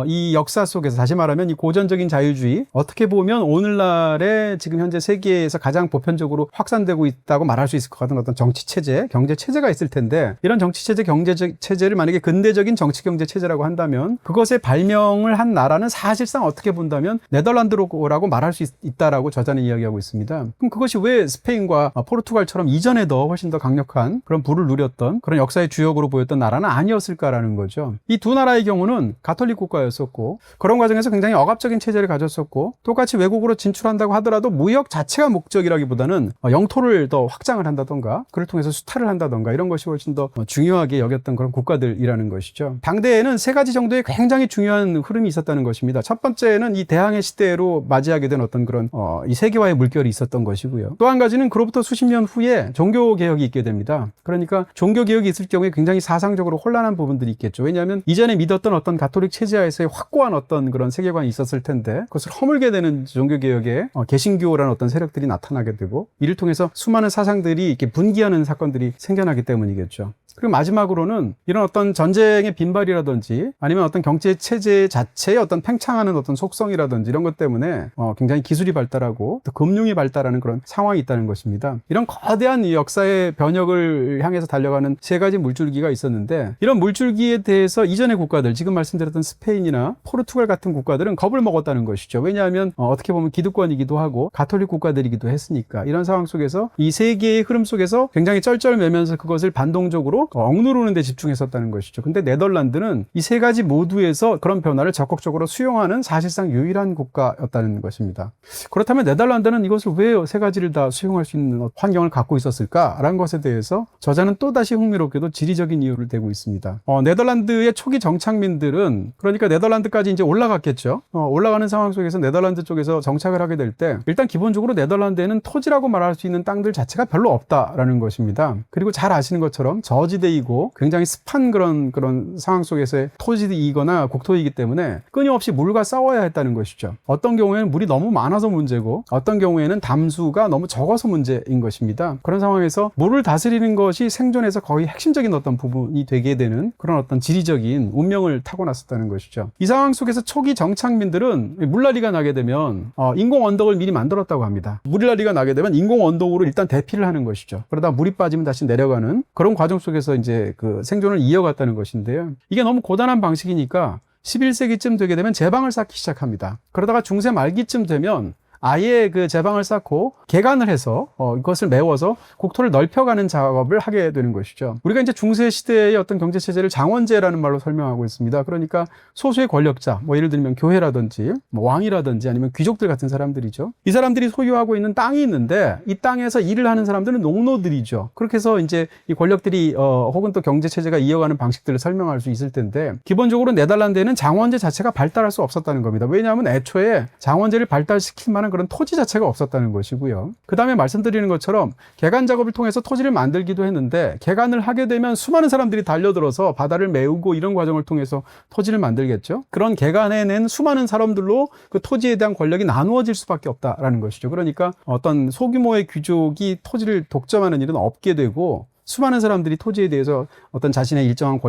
이 역사 속에서, 다시 말하면 이 고전적인 자유주의, 어떻게 보면 오늘날의 지금 현재 세계에서 가장 보편적으로 확산되고 있다고 말할 수 있을 것 같은 어떤 정치 체제, 경제 체제가 있을 텐데, 이런 정치 체제, 경제 체제를 만약에 근대적인 정치 경제 체제라고 한다면 그것의 발명을 한 나라는 사실상 어떻게 본다면 네덜란드라고 말할 수 있다라고 저자는 이야기하고 있습니다. 그럼 그것이 왜 스페인과 포르투갈처럼 이전에 더 훨씬 더 강력한 그런 부를 누렸던 그런 역사의 주역으로 보였던 나라는 아니었을까라는 거죠. 이 두 나라의 경우는 가톨릭 국가였었고, 그런 과정에서 굉장히 억압적인 체제를 가졌었고, 똑같이 외국으로 진출한다고 하더라도 무역 자체가 목적이라기보다는 영토를 더 확장을 한다던가 그를 통해서 수탈을 한다던가 이런 것이 훨씬 더 중요하게 여겼던 그런 국가들이라는 것이죠. 당대에는 세 가지 정도의 굉장히 중요한 흐름이 있었다는 것입니다. 첫 번째는 이 대항해 시대로 맞이하게 된 어떤 그런 이 세계화의 물결이 있었던 것이고요. 또 한 가지는 그로부터 수십 년 후에 종교 개혁이 있게 됩니다. 그러니까 종교 개혁이 있을 경우에 굉장히 사상적으로 혼란한 부분들이 있겠죠. 왜냐하면 이전에 믿었던 어떤 가톨릭 체제하에서의 확고한 어떤 그런 세계관이 있었을 텐데 그것을 허물게 되는 종교 개혁에 개신교라는 어떤 세력들이 나타나게 되고, 이를 통해서 수많은 사상들이 이렇게 분기하는 사건들이 생겨나기 때문이겠죠. 그리고 마지막으로는 이런 어떤 전쟁의 빈발이라든지 아니면 어떤 경제 체제 자체의 어떤 팽창하는 어떤 속성이라든지 이런 것 때문에 굉장히 기술이 발달하고 또 금융이 발달하는 그런 상황이 있다는 것입니다. 이런 거대한 역사의 변혁을 향해서 달려가는 세 가지 물줄기가 있었는데, 이런 물줄기에 대해서 이전의 국가들, 지금 말씀드렸던 스페인이나 포르투갈 같은 국가들은 겁을 먹었다는 것이죠. 왜냐하면 어떻게 보면 기득권이기도 하고 가톨릭 국가들이기도 했으니까. 이런 상황 속에서 이 세계의 흐름 속에서 굉장히 쩔쩔매면서 그것을 반동적으로 억누르는 데 집중했었다는 것이죠. 근데 네덜란드는 이 세 가지 모두에서 그런 변화를 적극적으로 수용하는 사실상 유일한 국가였다는 것입니다. 그렇다면 네덜란드는 이것을 왜 세 가지를 다 수용할 수 있는 환경을 갖고 있었을까라는 것에 대해서 저자는 또다시 흥미롭게도 지리적인 이유를 대고 있습니다. 네덜란드의 초기 정착민들은, 그러니까 네덜란드까지 이제 올라갔겠죠. 올라가는 상황 속에서 네덜란드 쪽에서 정착을 하게 될 때 일단 기본적으로 네덜란드에는 토지라고 말할 수 있는 땅들 자체가 별로 없다라는 것입니다. 그리고 잘 아시는 것처럼 저지대이고 굉장히 습한 그런 상황 속에서의 토지이거나 국토이기 때문에 끊임없이 물과 싸워야 했다는 것이죠. 어떤 경우에는 물이 너무 많아서 문제고 어떤 경우에는 담수가 너무 적어서 문제인 것입니다. 그런 상황에서 물을 다스리는 것이 생존에서 거의 핵심적인 어떤 부분이 되게 되는 그런 어떤 지리적인 운명을 타고났었다는 것이죠. 이 상황 속에서 초기 정착민들은 물난리가 나게 되면 인공 언덕을 미리 만들었다고 합니다. 물난리가 나게 되면 인공 언덕으로 일단 대피를 하는 것이죠. 그러다 물이 빠지면 다시 내려가는 그런 과정 속에서 이제 그 생존을 이어갔다는 것인데요. 이게 너무 고단한 방식이니까 11세기쯤 되게 되면 제방을 쌓기 시작합니다. 그러다가 중세 말기쯤 되면 아예 그 제방을 쌓고 개간을 해서 이것을 메워서 국토를 넓혀가는 작업을 하게 되는 것이죠. 우리가 이제 중세 시대의 어떤 경제 체제를 장원제라는 말로 설명하고 있습니다. 그러니까 소수의 권력자, 예를 들면 교회라든지 왕이라든지 아니면 귀족들 같은 사람들이죠. 이 사람들이 소유하고 있는 땅이 있는데 이 땅에서 일을 하는 사람들은 농노들이죠. 그렇게 해서 이제 이 권력들이 혹은 또 경제 체제가 이어가는 방식들을 설명할 수 있을 텐데, 기본적으로 네덜란드에는 장원제 자체가 발달할 수 없었다는 겁니다. 왜냐하면 애초에 장원제를 발달시킬 만한 그런 토지 자체가 없었다는 것이고요. 그 다음에 말씀드리는 것처럼 개간 작업을 통해서 토지를 만들기도 했는데, 개간을 하게 되면 수많은 사람들이 달려들어서 바다를 메우고 이런 과정을 통해서 토지를 만들겠죠. 그런 개간해낸 수많은 사람들로 그 토지에 대한 권력이 나누어질 수밖에 없다라는 것이죠. 그러니까 어떤 소규모의 귀족이 토지를 독점하는 일은 없게 되고, 수많은 사람들이 토지에 대해서 어떤 자신의 일정한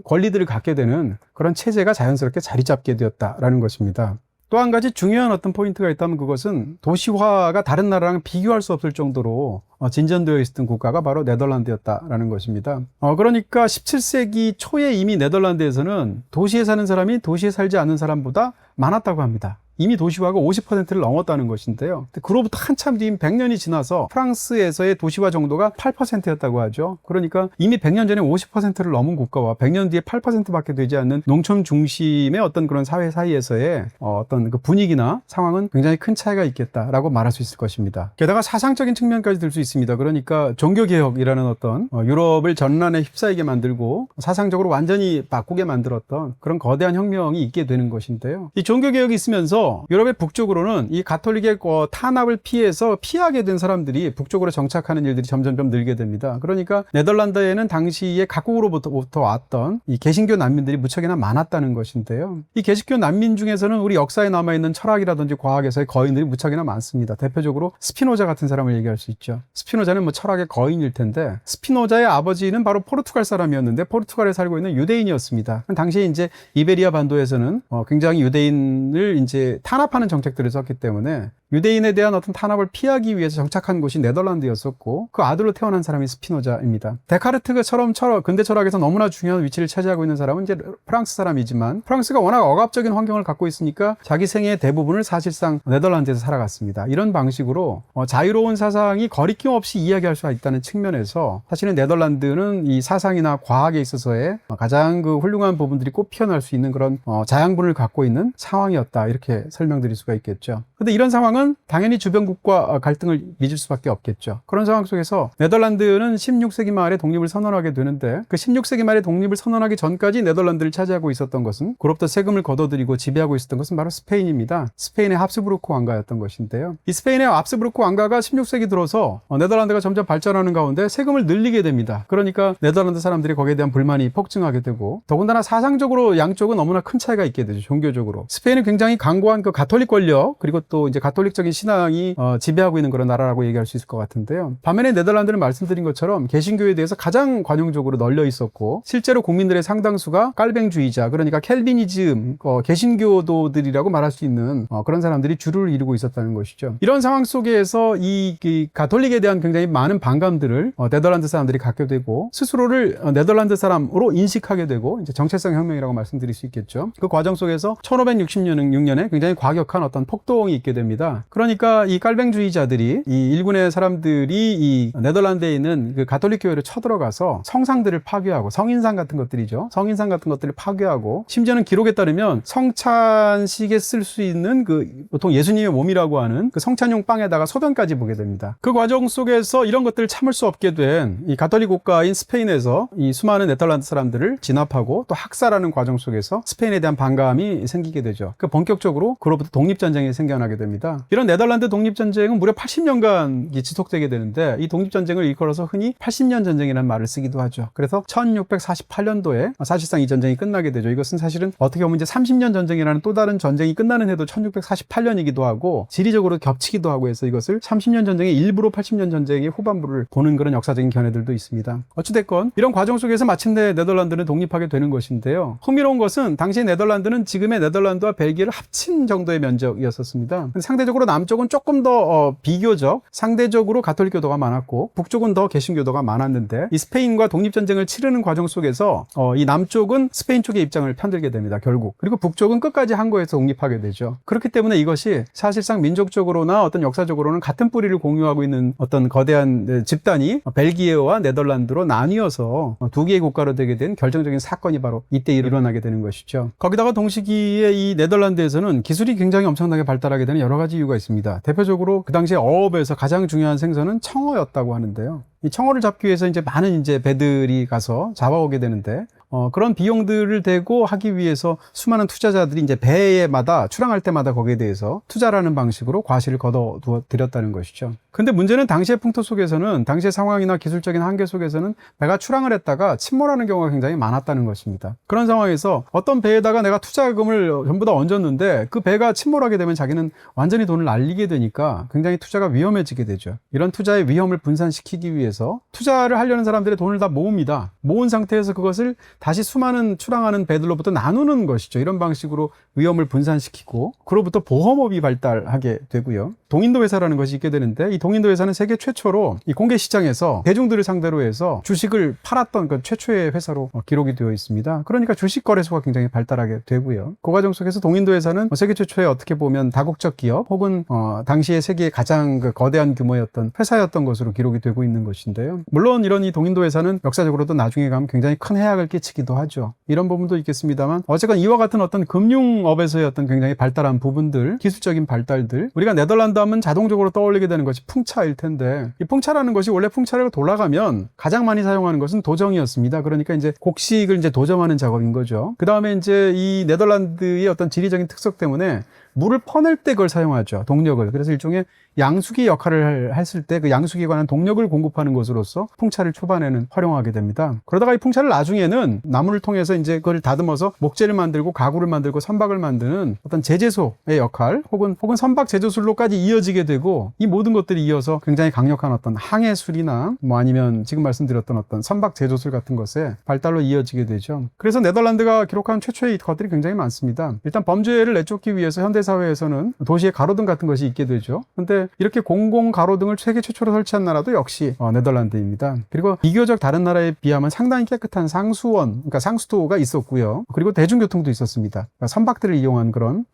권리들을 갖게 되는 그런 체제가 자연스럽게 자리 잡게 되었다라는 것입니다. 또 한 가지 중요한 어떤 포인트가 있다면 그것은 도시화가 다른 나라랑 비교할 수 없을 정도로 진전되어 있었던 국가가 바로 네덜란드였다라는 것입니다. 그러니까 17세기 초에 이미 네덜란드에서는 도시에 사는 사람이 도시에 살지 않는 사람보다 많았다고 합니다. 이미 도시화가 50%를 넘었다는 것인데요. 그로부터 한참 뒤인 100년이 지나서 프랑스에서의 도시화 정도가 8%였다고 하죠. 그러니까 이미 100년 전에 50%를 넘은 국가와 100년 뒤에 8%밖에 되지 않는 농촌 중심의 어떤 그런 사회 사이에서의 어떤 그 분위기나 상황은 굉장히 큰 차이가 있겠다라고 말할 수 있을 것입니다. 게다가 사상적인 측면까지 들 수 있습니다. 그러니까 종교개혁이라는 어떤 유럽을 전란에 휩싸이게 만들고 사상적으로 완전히 바꾸게 만들었던 그런 거대한 혁명이 있게 되는 것인데요. 이 종교개혁이 있으면서 유럽의 북쪽으로는 이 가톨릭의 탄압을 피하게 된 사람들이 북쪽으로 정착하는 일들이 점점점 늘게 됩니다. 그러니까 네덜란드에는 당시에 각국으로부터 왔던 이 개신교 난민들이 무척이나 많았다는 것인데요. 이 개신교 난민 중에서는 우리 역사에 남아있는 철학이라든지 과학에서의 거인들이 무척이나 많습니다. 대표적으로 스피노자 같은 사람을 얘기할 수 있죠. 스피노자는 뭐 철학의 거인일 텐데 스피노자의 아버지는 바로 포르투갈 사람이었는데 포르투갈에 살고 있는 유대인이었습니다. 당시에 이제 이베리아 반도에서는 굉장히 유대인을 이제 탄압하는 정책들을 썼기 때문에 유대인에 대한 어떤 탄압을 피하기 위해서 정착한 곳이 네덜란드였었고 그 아들로 태어난 사람이 스피노자입니다. 데카르트처럼 근대 철학에서 너무나 중요한 위치를 차지하고 있는 사람은 이제 프랑스 사람이지만 프랑스가 워낙 억압적인 환경을 갖고 있으니까 자기 생애의 대부분을 사실상 네덜란드에서 살아갔습니다. 이런 방식으로 자유로운 사상이 거리낌 없이 이야기할 수 있다는 측면에서 사실은 네덜란드는 이 사상이나 과학에 있어서의 가장 그 훌륭한 부분들이 꽃 피어날 수 있는 그런 자양분을 갖고 있는 상황이었다 이렇게 설명드릴 수가 있겠죠. 근데 이런 상황은 당연히 주변국과 갈등을 빚을 수밖에 없겠죠. 그런 상황 속에서 네덜란드는 16세기 말에 독립을 선언하게 되는데 그 16세기 말에 독립을 선언하기 전까지 네덜란드를 차지하고 있었던 것은 그로부터 세금을 걷어들이고 지배하고 있었던 것은 바로 스페인입니다. 스페인의 합스부르크 왕가였던 것인데요. 이 스페인의 합스부르크 왕가가 16세기 들어서 네덜란드가 점점 발전하는 가운데 세금을 늘리게 됩니다. 그러니까 네덜란드 사람들이 거기에 대한 불만이 폭증하게 되고 더군다나 사상적으로 양쪽은 너무나 큰 차이가 있게 되죠. 종교적으로. 스페인은 굉장히 강고한 그 가톨릭 권력 그리고 또 이제 가톨릭적인 신앙이 지배하고 있는 그런 나라라고 얘기할 수 있을 것 같은데요. 반면에 네덜란드는 말씀드린 것처럼 개신교에 대해서 가장 관용적으로 널려 있었고 실제로 국민들의 상당수가 깔뱅주의자 그러니까 켈비니즘 개신교도들이라고 말할 수 있는 그런 사람들이 주를 이루고 있었다는 것이죠. 이런 상황 속에서 이 가톨릭에 대한 굉장히 많은 반감들을 네덜란드 사람들이 갖게 되고 스스로를 네덜란드 사람으로 인식하게 되고 이제 정체성 혁명이라고 말씀드릴 수 있겠죠. 그 과정 속에서 1566년에 굉장히 과격한 어떤 폭동이 있게 됩니다. 그러니까 이 깔뱅주의자들이 이 일군의 사람들이 이 네덜란드에 있는 그 가톨릭 교회를 쳐들어가서 성상들을 파괴하고 성인상 같은 것들이죠. 성인상 같은 것들을 파괴하고 심지어는 기록에 따르면 성찬식에 쓸 수 있는 그 보통 예수님의 몸이라고 하는 그 성찬용 빵에다가 소변까지 보게 됩니다. 그 과정 속에서 이런 것들을 참을 수 없게 된 이 가톨릭 국가인 스페인에서 이 수많은 네덜란드 사람들을 진압하고 또 학살하는 과정 속에서 스페인에 대한 반감이 생기게 되죠. 그 본격적으로 그로부터 독립전쟁이 생겨나게 됩니다. 이런 네덜란드 독립전쟁은 무려 80년간 지속되게 되는데 이 독립전쟁을 일컬어서 흔히 80년 전쟁이라는 말을 쓰기도 하죠. 그래서 1648년도에 사실상 이 전쟁이 끝나게 되죠. 이것은 사실은 어떻게 보면 이제 30년 전쟁이라는 또 다른 전쟁이 끝나는 해도 1648년이기도 하고 지리적으로 겹치기도 하고 해서 이것을 30년 전쟁의 일부로 80년 전쟁의 후반부를 보는 그런 역사적인 견해들도 있습니다. 어찌됐건 이런 과정 속에서 마침내 네덜란드는 독립하게 되는 것인데요. 흥미로운 것은 당시 네덜란드는 지금의 네덜란드와 벨기에를 합친 정도의 면적이었었습니다. 상대적으로 남쪽은 조금 더 비교적 상대적으로 가톨릭교도가 많았고 북쪽은 더 개신교도가 많았는데 이 스페인과 독립전쟁을 치르는 과정 속에서 이 남쪽은 스페인 쪽의 입장을 편들게 됩니다. 결국. 그리고 북쪽은 끝까지 항거해서 독립하게 되죠. 그렇기 때문에 이것이 사실상 민족적으로나 어떤 역사적으로는 같은 뿌리를 공유하고 있는 어떤 거대한 집단이 벨기에와 네덜란드로 나뉘어서 두 개의 국가로 되게 된 결정적인 사건이 바로 이때 일어나게 되는 것이죠. 거기다가 동시기에 이 네덜란드에서는 기술이 굉장히 엄청나게 발달하게 되는 여러 가지 이유가 있습니다. 대표적으로 그 당시에 어업에서 가장 중요한 생선은 청어였다고 하는데요. 이 청어를 잡기 위해서 이제 많은 이제 배들이 가서 잡아오게 되는데 그런 비용들을 대고 하기 위해서 수많은 투자자들이 이제 배에마다 출항할 때마다 거기에 대해서 투자라는 방식으로 과실을 거둬들였다는 것이죠. 근데 문제는 당시의 풍토 속에서는 당시의 상황이나 기술적인 한계 속에서는 배가 출항을 했다가 침몰하는 경우가 굉장히 많았다는 것입니다. 그런 상황에서 어떤 배에다가 내가 투자금을 전부 다 얹었는데 그 배가 침몰하게 되면 자기는 완전히 돈을 날리게 되니까 굉장히 투자가 위험해지게 되죠. 이런 투자의 위험을 분산시키기 위해서 투자를 하려는 사람들의 돈을 다 모읍니다. 모은 상태에서 그것을 다시 수많은 출항하는 배들로부터 나누는 것이죠. 이런 방식으로 위험을 분산시키고 그로부터 보험업이 발달하게 되고요. 동인도 회사라는 것이 있게 되는데, 이 동인도 회사는 세계 최초로 이 공개 시장에서 대중들을 상대로 해서 주식을 팔았던 그 최초의 회사로 기록이 되어 있습니다. 그러니까 주식 거래소가 굉장히 발달하게 되고요. 그 과정 속에서 동인도 회사는 세계 최초의 어떻게 보면 다국적 기업 혹은 당시에 세계의 가장 그 거대한 규모였던 회사였던 것으로 기록이 되고 있는 것인데요. 물론 이런 이 동인도 회사는 역사적으로도 나중에 가면 굉장히 큰 해악을 끼치기도 하죠. 이런 부분도 있겠습니다만, 어쨌건 이와 같은 어떤 금융업에서의 어떤 굉장히 발달한 부분들, 기술적인 발달들, 우리가 네덜란드 하면 자동적으로 떠올리게 되는 것이 풍차일 텐데, 이 풍차라는 것이 원래 풍차를 돌아가면 가장 많이 사용하는 것은 도정이었습니다. 그러니까 이제 곡식을 이제 도정하는 작업인 거죠. 그 다음에 이제 이 네덜란드의 어떤 지리적인 특성 때문에 물을 퍼낼 때 그걸 사용하죠. 동력을. 그래서 일종의 양수기 역할을 했을 때 그 양수기에 관한 동력을 공급하는 것으로서 풍차를 초반에는 활용하게 됩니다. 그러다가 이 풍차를 나중에는 나무를 통해서 이제 그걸 다듬어서 목재를 만들고 가구를 만들고 선박을 만드는 어떤 제재소의 역할 혹은 선박 제조술로까지 이어지게 되고, 이 모든 것들이 이어서 굉장히 강력한 어떤 항해술이나 아니면 지금 말씀드렸던 어떤 선박 제조술 같은 것에 발달로 이어지게 되죠. 그래서 네덜란드가 기록한 최초의 것들이 굉장히 많습니다. 일단 범죄를 내쫓기 위해서 현대사회에서는 도시에 가로등 같은 것이 있게 되죠. 근데 이렇게 공공 가로등을 세계 최초로 설치한 나라도 역시 네덜란드입니다. 그리고 비교적 다른 나라에 비하면 상당히 깨끗한 상수원, 그러니까 상수도가 있었고요. 그리고 대중교통도 있었습니다. 그러니까 선박들을 이용한 그런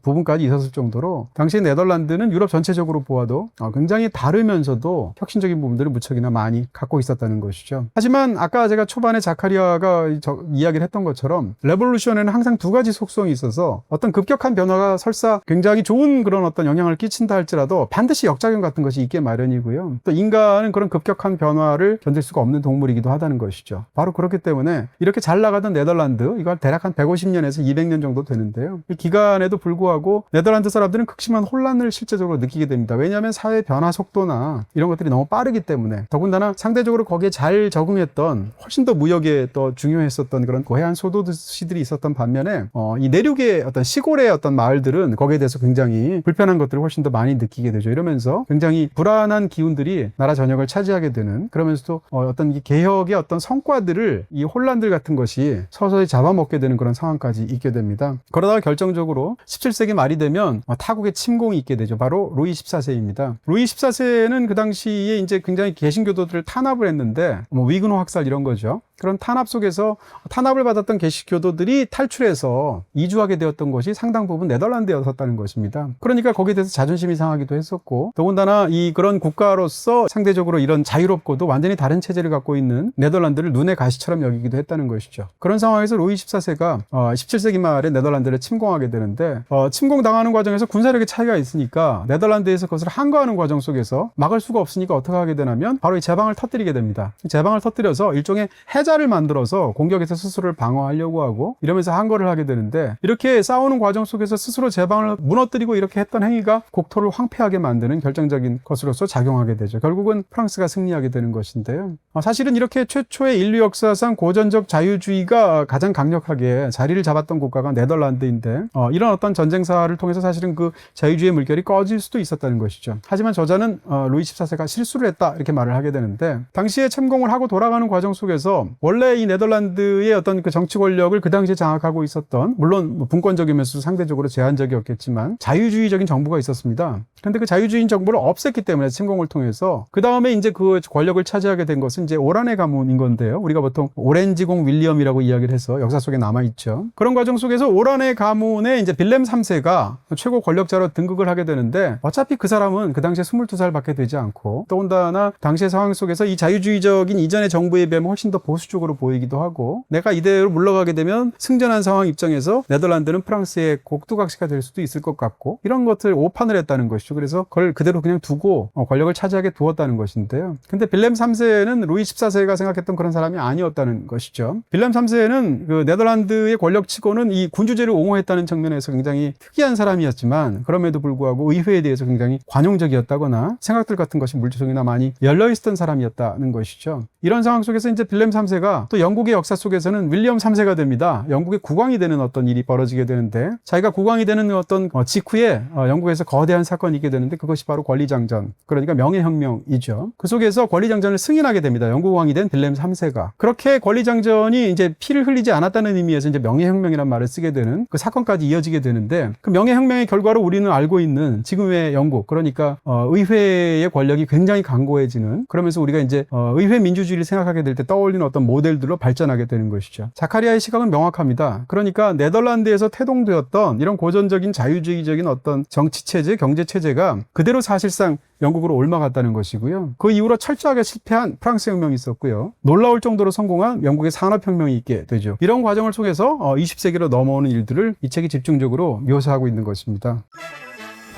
부분까지 있었을 정도로 당시 네덜란드는 유럽 전체적으로 보아도 굉장히 다르면서도 혁신적인 부분들을 무척이나 많이 갖고 있었다는 것이죠. 하지만 아까 제가 초반에 자카리아가 이야기를 했던 것처럼 레볼루션에는 항상 두 가지 속성이 있어서 어떤 급격한 변화가 설사 굉장히 좋은 그런 어떤 영향을 끼친다 할지라도 반드시 역작용 같은 것이 있게 마련이고요. 또 인간은 그런 급격한 변화를 견딜 수가 없는 동물이기도 하다는 것이죠. 바로 그렇기 때문에 이렇게 잘 나가던 네덜란드, 이거 대략 한 150년에서 200년 정도 되는데요. 이 기간에도 불구하고 네덜란드 사람들은 극심한 혼란을 실제적으로 느끼게 됩니다. 왜냐하면 사회 변화 속도나 이런 것들이 너무 빠르기 때문에, 더군다나 상대적으로 거기에 잘 적응했던 훨씬 더 무역에 더 중요했었던 그런 고해안 소도시들이 있었던 반면에 이 내륙의 어떤 시골의 어떤 마을들은 거기에 대해서 굉장히 불편한 것들을 훨씬 더 많이 느끼게 되죠. 이러면서 굉장히 불안한 기운들이 나라 전역을 차지하게 되는, 그러면서도 어떤 이 개혁의 어떤 성과들을 이 혼란들 같은 것이 서서히 잡아먹게 되는 그런 상황까지 있게 됩니다. 그러다가 결정적으로 17세기 말이 되면 타국의 침공이 있게 되죠. 바로 루이 14세입니다. 루이 14세는 그 당시에 이제 굉장히 개신교도들을 탄압을 했는데, 위근호 학살 이런 거죠. 그런 탄압 속에서 탄압을 받았던 개신교도들이 탈출해서 이주하게 되었던 것이 상당 부분 네덜란드였었다는 것입니다. 그러니까 거기에 대해서 자존심이 상하기도 했었고, 더군다나 이 그런 국가로서 상대적으로 이런 자유롭고도 완전히 다른 체제를 갖고 있는 네덜란드를 눈의 가시처럼 여기기도 했다는 것이죠. 그런 상황에서 루이 14세가 17세기 말에 네덜란드를 침공하게 되는데, 침공당하는 과정에서 군사력의 차이가 있으니까 네덜란드에서 그것을 항거하는 과정 속에서 막을 수가 없으니까 어떻게 하게 되냐면 바로 이 제방을 터뜨리게 됩니다. 제방을 터뜨려서 일종의 해자를 만들어서 공격에서 스스로를 방어하려고 하고, 이러면서 항거를 하게 되는데, 이렇게 싸우는 과정 속에서 스스로 제방을 무너뜨리고 이렇게 했던 행위가 국토를 황폐하게 만드는 결정적인 것으로서 작용하게 되죠. 결국은 프랑스가 승리하게 되는 것인데요. 사실은 이렇게 최초의 인류 역사상 고전적 자유주의가 가장 강력하게 자리를 잡았던 국가가 네덜란드인데, 이런 어떤 전쟁사를 통해서 사실은 그 자유주의의 물결이 꺼질 수도 있었다는 것이죠. 하지만 저자는 루이 14세가 실수를 했다 이렇게 말을 하게 되는데, 당시에 침공을 하고 돌아가는 과정 속에서 원래 이 네덜란드의 어떤 그 정치 권력을 그 당시에 장악하고 있었던, 물론 분권적이면서 상대적으로 제한적이었겠지만 자유주의적인 정부가 있었습니다. 그런데 그 자유주의 정부를 없앴기 때문에 침공을 통해서 그 다음에 이제 그 권력을 차지하게 된 것은 이제 오란의 가문인 건데요. 우리가 보통 오렌지공 윌리엄이라고 이야기를 해서 역사 속에 남아 있죠. 그런 과정 속에서 오란의 가문의 이제 빌렘 3세가 최고 권력자로 등극을 하게 되는데, 어차피 그 사람은 그 당시에 22살밖에 되지 않고, 더군다나 당시의 상황 속에서 이 자유주의적인 이전의 정부에 비하면 훨씬 더 보수적으로 보이기도 하고, 내가 이대로 물러가게 되면 승전한 상황 입장에서 네덜란드는 프랑스의 곡두각시가 될 수도 있을 것 같고, 이런 것들 오판을 했다는 것이죠. 그래서 그걸 그대로 그냥 두고 권력을 차지하게 두었다는 것인데요. 근데 빌렘 3세는 루이 14세가 생각했던 그런 사람이 아니었다는 것이죠. 빌렘 3세는 그 네덜란드의 권력치고는 이 군주제를 옹호했다는 측면에서 굉장히 특이한 사람이었지만, 그럼에도 불구하고 의회에 대해서 굉장히 관용적이었다거나 생각들 같은 것이 물리적이나 많이 열려있었던 사람이었다는 것이죠. 이런 상황 속에서 이제 빌렘 3세가 또 영국의 역사 속에서는 윌리엄 3세가 됩니다. 영국의 국왕이 되는 어떤 일이 벌어지게 되는데, 자기가 국왕이 되는 어떤 직후에 영국에서 거대한 사건이 있게 되는데, 되는데 그것이 바로 권리장전, 그러니까 명예혁명이죠. 그 속에서 권리장전을 승인하게 됩니다. 영국 왕이 된 빌레임 3세가. 그렇게 권리장전이 이제 피를 흘리지 않았다는 의미에서 이제 명예혁명이라는 말을 쓰게 되는 그 사건까지 이어지게 되는데, 그 명예혁명의 결과로 우리는 알고 있는 지금의 영국, 그러니까 의회의 권력이 굉장히 강고해지는, 그러면서 우리가 이제 의회 민주주의를 생각하게 될 때 떠올리는 어떤 모델들로 발전하게 되는 것이죠. 자카리아의 시각은 명확합니다. 그러니까 네덜란드에서 태동되었던 이런 고전적인 자유주의적인 어떤 정치체제, 경제체제가 그대로 사실상 영국으로 옮아갔다는 것이고요. 그 이후로 철저하게 실패한 프랑스 혁명이 있었고요. 놀라울 정도로 성공한 영국의 산업혁명이 있게 되죠. 이런 과정을 통해서 20세기로 넘어오는 일들을 이 책이 집중적으로 묘사하고 있는 것입니다.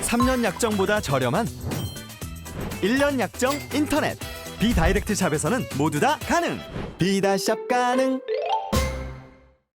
3년 약정보다 저렴한 1년 약정 인터넷 비다이렉트 샵에서는 모두 다 가능. 비다샵 가능.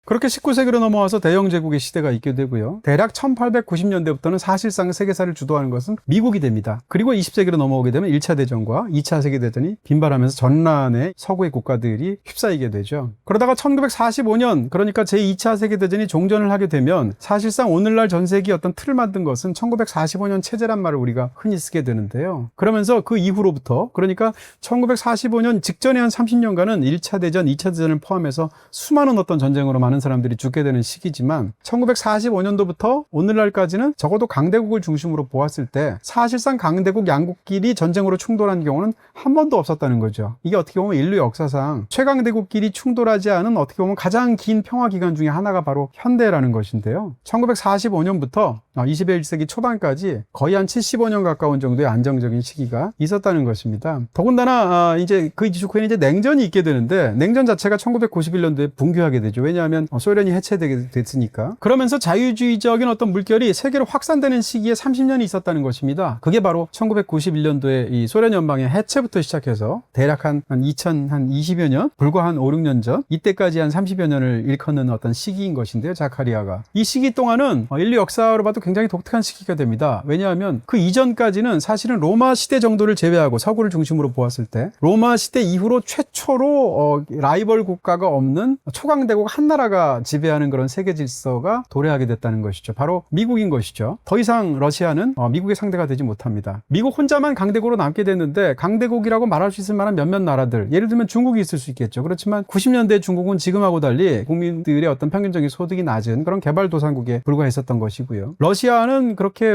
그렇게 19세기로 넘어와서 대영제국의 시대가 있게 되고요. 대략 1890년대부터는 사실상 세계사를 주도하는 것은 미국이 됩니다. 그리고 20세기로 넘어오게 되면 1차 대전과 2차 세계대전이 빈발하면서 전란의 서구의 국가들이 휩싸이게 되죠. 그러다가 1945년, 그러니까 제2차 세계대전이 종전을 하게 되면 사실상 오늘날 전 세계 어떤 틀을 만든 것은 1945년 체제란 말을 우리가 흔히 쓰게 되는데요. 그러면서 그 이후로부터, 그러니까 1945년 직전에 한 30년간은 1차 대전, 2차 대전을 포함해서 수많은 어떤 전쟁으로 많은 사람들이 죽게 되는 시기지만 1945년도부터 오늘날까지는 적어도 강대국을 중심으로 보았을 때 사실상 강대국 양국끼리 전쟁으로 충돌한 경우는 한 번도 없었다는 거죠. 이게 어떻게 보면 인류 역사상 최강대국끼리 충돌하지 않은 어떻게 보면 가장 긴 평화기간 중에 하나가 바로 현대라는 것인데요. 1945년부터 21세기 초반까지 거의 한 75년 가까운 정도의 안정적인 시기가 있었다는 것입니다. 더군다나 이제 그 이후 이제 냉전이 있게 되는데, 냉전 자체가 1991년도에 붕괴하게 되죠. 왜냐하면 소련이 해체되게 됐으니까. 그러면서 자유주의적인 어떤 물결이 세계로 확산되는 시기에 30년이 있었다는 것입니다. 그게 바로 1991년도에 이 소련 연방의 해체부터 시작해서 대략 한 2020여 년, 불과 한 5, 6년 전, 이때까지 한 30여 년을 일컫는 어떤 시기인 것인데요. 자카리아가. 이 시기 동안은 인류 역사로 봐도 굉장히 독특한 시기가 됩니다. 왜냐하면 그 이전까지는 사실은 로마 시대 정도를 제외하고 서구를 중심으로 보았을 때 로마 시대 이후로 최초로 라이벌 국가가 없는 초강대국 한 나라가 지배하는 그런 세계 질서가 도래하게 됐다는 것이죠. 바로 미국인 것이죠. 더 이상 러시아는 미국의 상대가 되지 못합니다. 미국 혼자만 강대국으로 남게 됐는데, 강대국이라고 말할 수 있을 만한 몇몇 나라들, 예를 들면 중국이 있을 수 있겠죠. 그렇지만 90년대 중국은 지금하고 달리 국민들의 어떤 평균적인 소득이 낮은 그런 개발도상국에 불과했었던 것이고요. 러시아는 그렇게